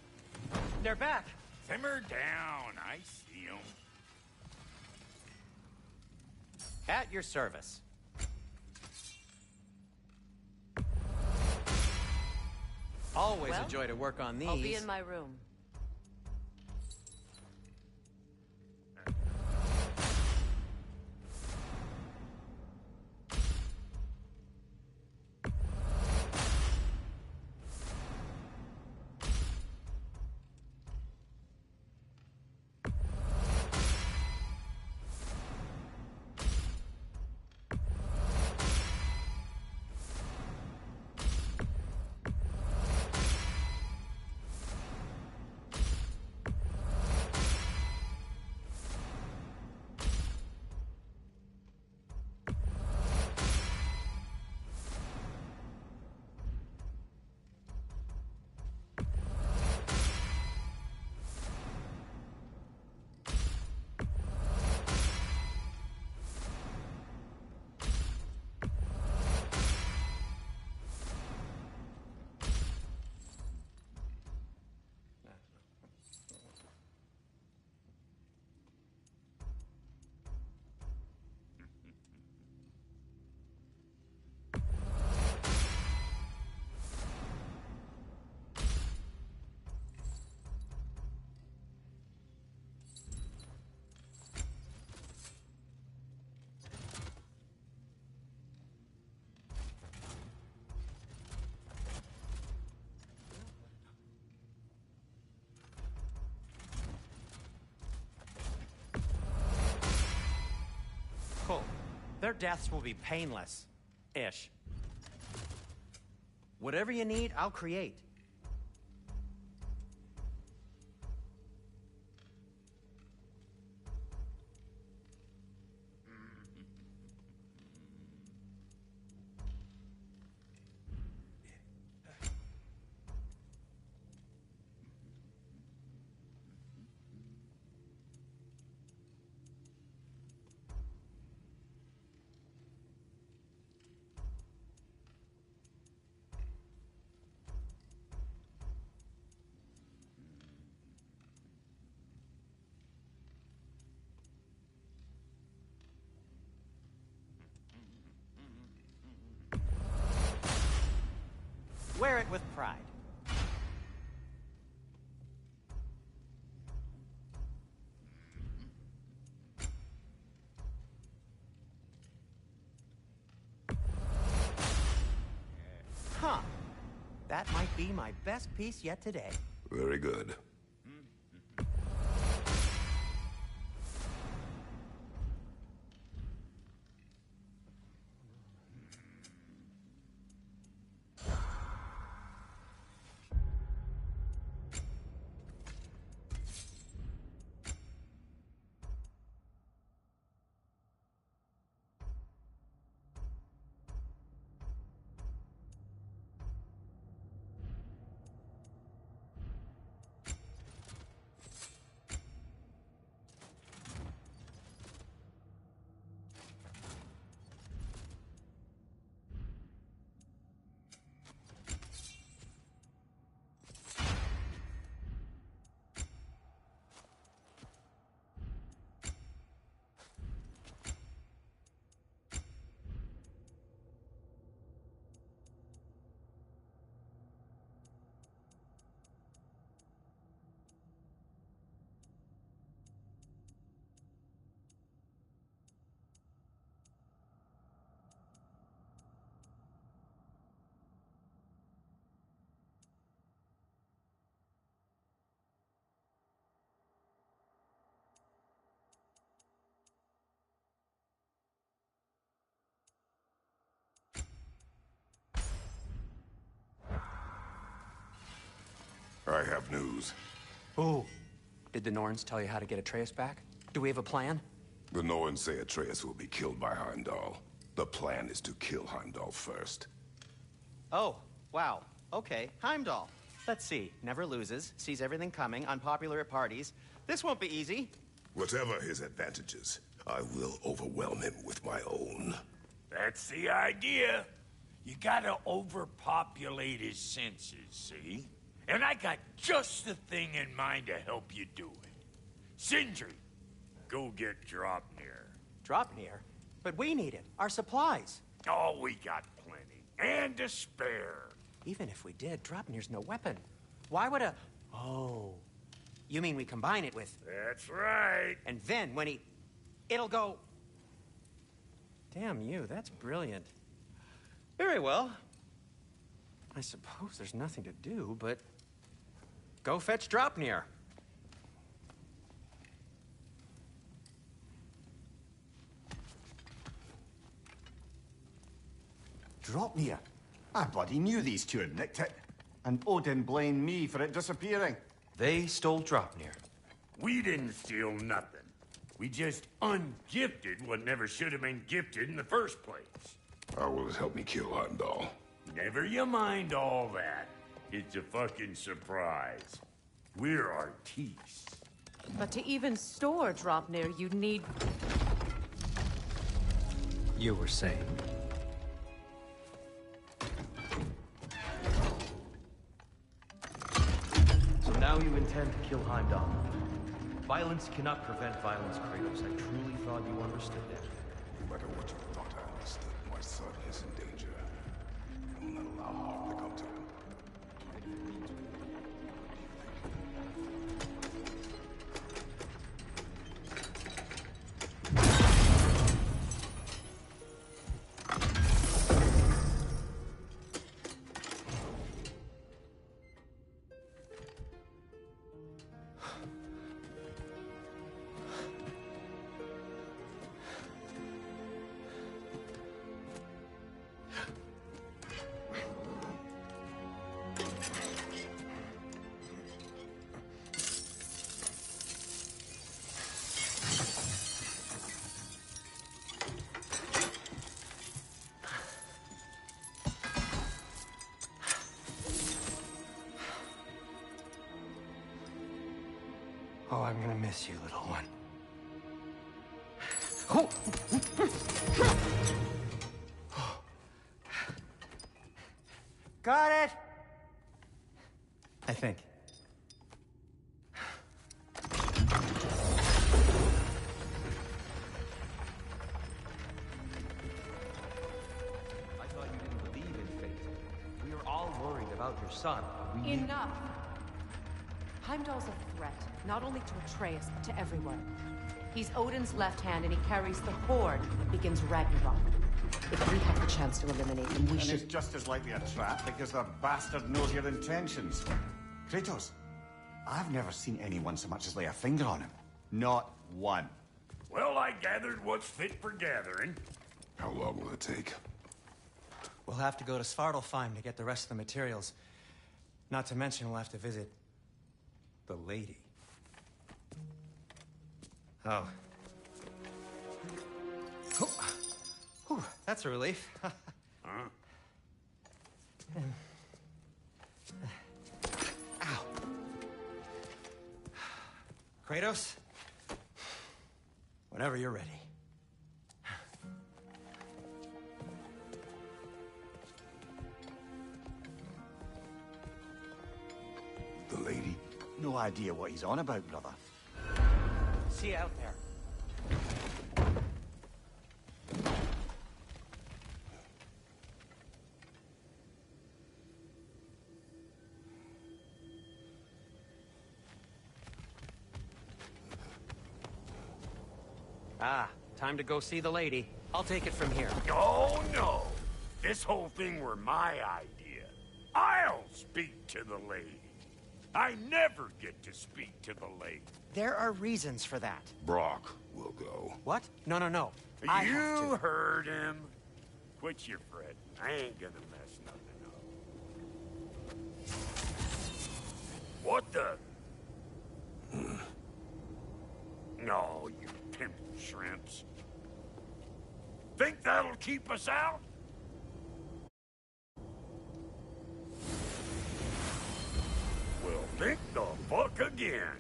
They're back. Simmer down. I see them. At your service. Always a joy to work on these. I'll be in my room. Their deaths will be painless. Ish. Whatever you need, I'll create. Wear it with pride. Huh. That might be my best piece yet today. Very good. I have news. Ooh. Did the Norns tell you how to get Atreus back? Do we have a plan? The Norns say Atreus will be killed by Heimdall. The plan is to kill Heimdall first. Oh, wow. Okay, Heimdall. Let's see. Never loses, sees everything coming, unpopular at parties. This won't be easy. Whatever his advantages, I will overwhelm him with my own. That's the idea. You gotta overpopulate his senses, see? And I got just the thing in mind to help you do it. Sindri, go get Dropnir. Dropnir? But we need it. Our supplies. Oh, we got plenty. And to spare. Even if we did, Dropnir's no weapon. Why would a... Oh. You mean we combine it with... That's right. And then when he... It'll go... Damn you, that's brilliant. Very well. I suppose there's nothing to do, but... Go fetch Dropnir. Dropnir? I bloody knew these two had nicked it. And Odin blamed me for it disappearing. They stole Dropnir. We didn't steal nothing. We just ungifted what never should have been gifted in the first place. How will it help me kill Heimdall? Never you mind all that. It's a fucking surprise. We're artistes. But to even store Dropnir, you'd need... You were saying? So now you intend to kill Heimdall. Violence cannot prevent violence, Kratos. I truly thought you understood that. No matter what you thought I understood, my son is in danger. I will not allow harm to come to him. Oh, I'm gonna miss you, little one. Oh. Got it! I think. I thought you didn't believe in fate. We were all worried about your son. We knew- Enough! Heimdall's a threat, not only to Atreus, but to everyone. He's Odin's left hand, and he carries the Horde that begins Ragnarok. If we have the chance to eliminate him, we And should... it's just as likely a trap because the bastard knows your intentions. Kratos, I've never seen anyone so much as lay a finger on him. Not one. Well, I gathered what's fit for gathering. How long will it take? We'll have to go to Svartalfheim to get the rest of the materials. Not to mention we'll have to visit... the lady. Oh. Whew, that's a relief. Huh? Ow. Kratos? Whenever you're ready. The lady? No idea what he's on about, brother. See you out there. Ah, time to go see the lady. I'll take it from here. Oh, no. This whole thing were my idea. I'll speak to the lady. I never get to speak to the lady. There are reasons for that. Brock will go. What? No, no, no. I have You to. heard him. Quit your fretting. I ain't gonna mess nothing up. What the? No, you pimple shrimps. Think that'll keep us out? Well, think the fuck again.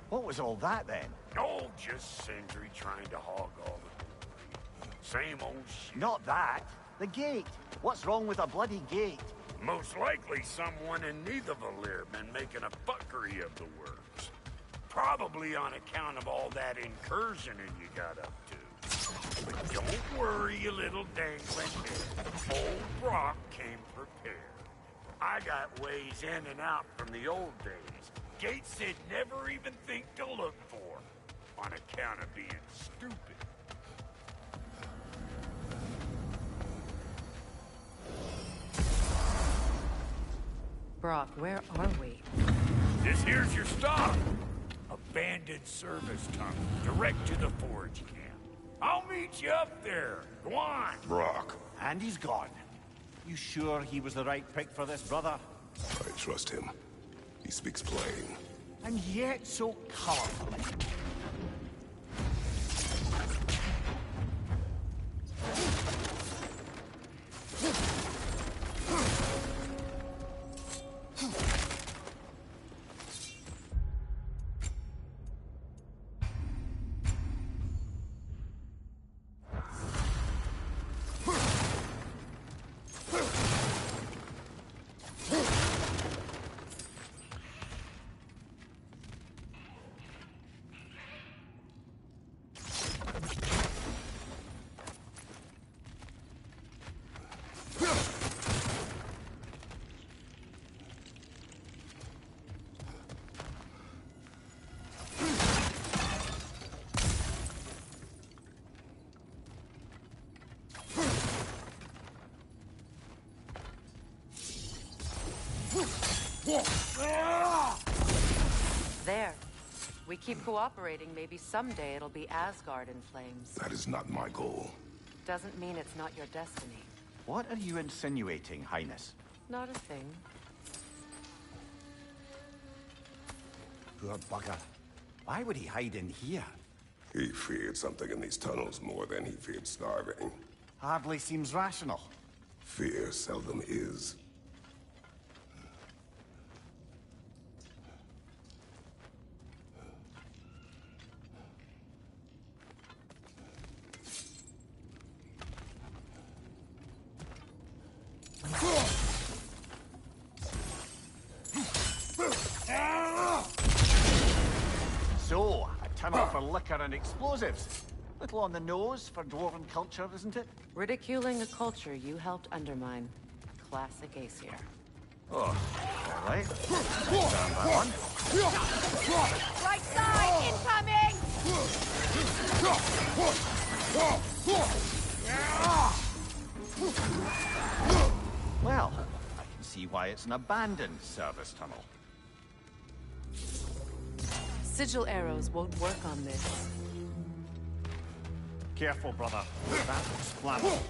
What was all that then? Oh, just Sindri trying to hog all the... Same old shit. Not that. The gate. What's wrong with a bloody gate? Most likely someone in Nidavellir been making a fuckery of the works. Probably on account of all that incursioning you got up to. But don't worry, you little dangling head. Old Brock came prepared. I got ways in and out from the old days. Gates they'd never even think to look for, on account of being stupid. Brock, where are we? This here's your stop. Abandoned service tunnel, direct to the forge camp. I'll meet you up there. Go on. Brock. And he's gone. You sure he was the right pick for this, brother? I trust him. He speaks plain. And yet so colorful. There. We keep cooperating, maybe someday it'll be Asgard in flames. That is not my goal. Doesn't mean it's not your destiny. What are you insinuating, Highness? Not a thing. Poor bugger. Why would he hide in here? He feared something in these tunnels more than he feared starving. Hardly seems rational. Fear seldom is. So, a tunnel for liquor and explosives. Little on the nose for dwarven culture, isn't it? Ridiculing a culture you helped undermine. Classic Aesir. Oh, all right. Stand by one. Right side, incoming! Well, I can see why it's an abandoned service tunnel. Sigil arrows won't work on this. Careful, brother. That's flammable.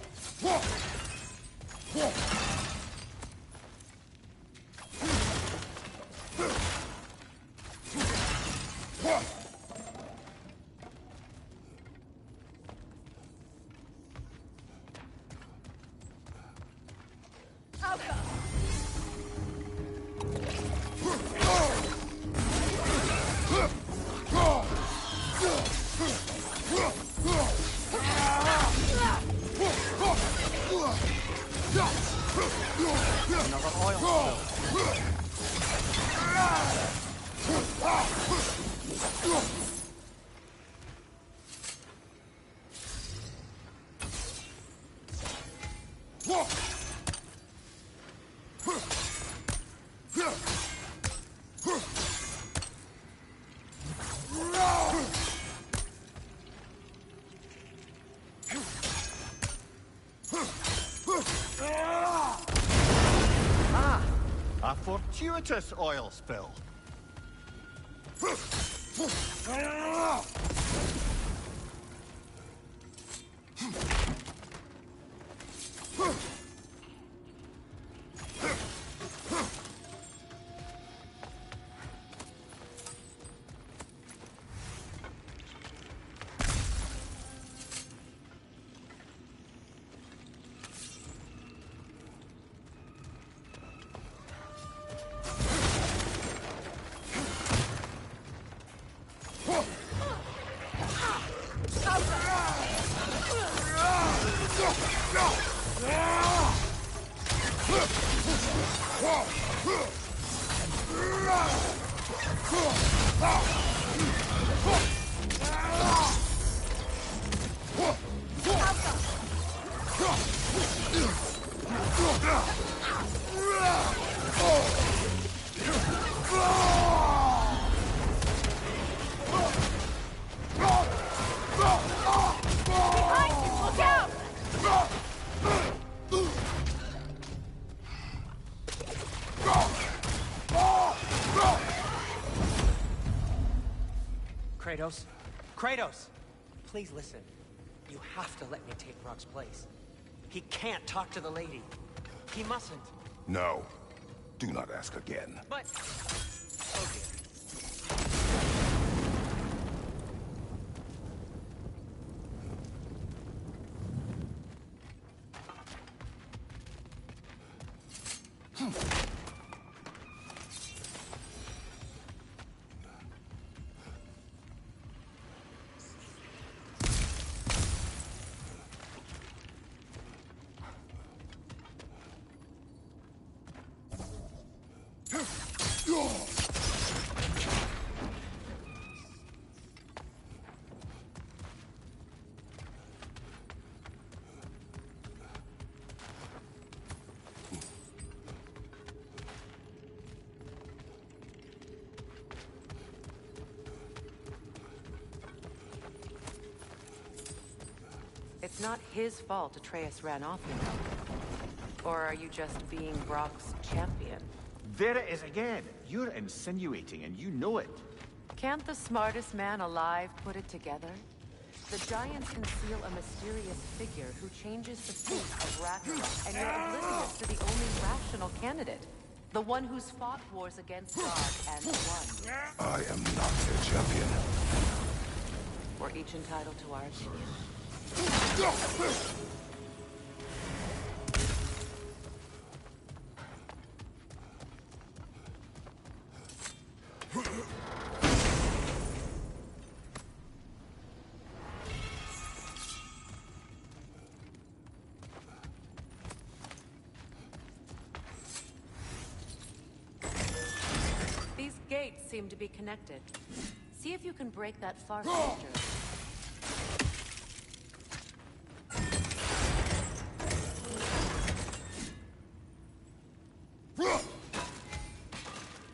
Another oil spill. A fortuitous oil spill. Kratos? Kratos! Please listen. You have to let me take Rock's place. He can't talk to the lady. He mustn't. No. Do not ask again. But... Oh dear. It's not his fault Atreus ran off, you know. Or are you just being Brock's champion? There it is again. You're insinuating, and you know it. Can't the smartest man alive put it together? The Giants conceal a mysterious figure who changes the fate of Ragnarok, and you're oblivious to the only rational candidate. The one who's fought wars against God and won. I am not their champion. We're each entitled to our opinion. seem to be connected. See if you can break that far signature.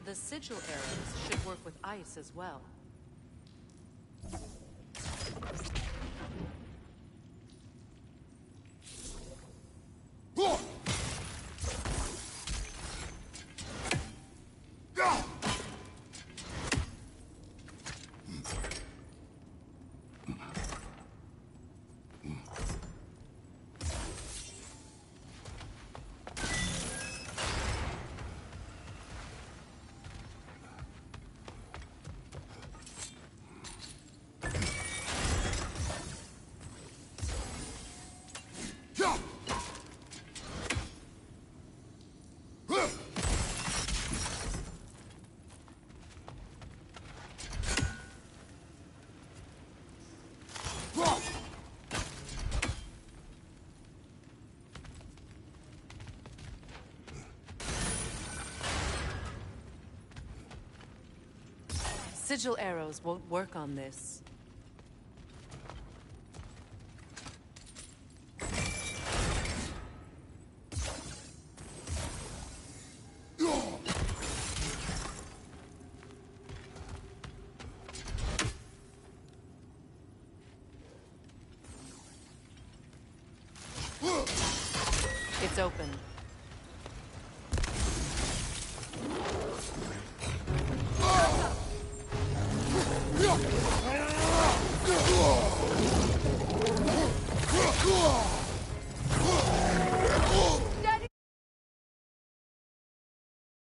The sigil arrows should work with ice as well. Sigil arrows won't work on this. It's open.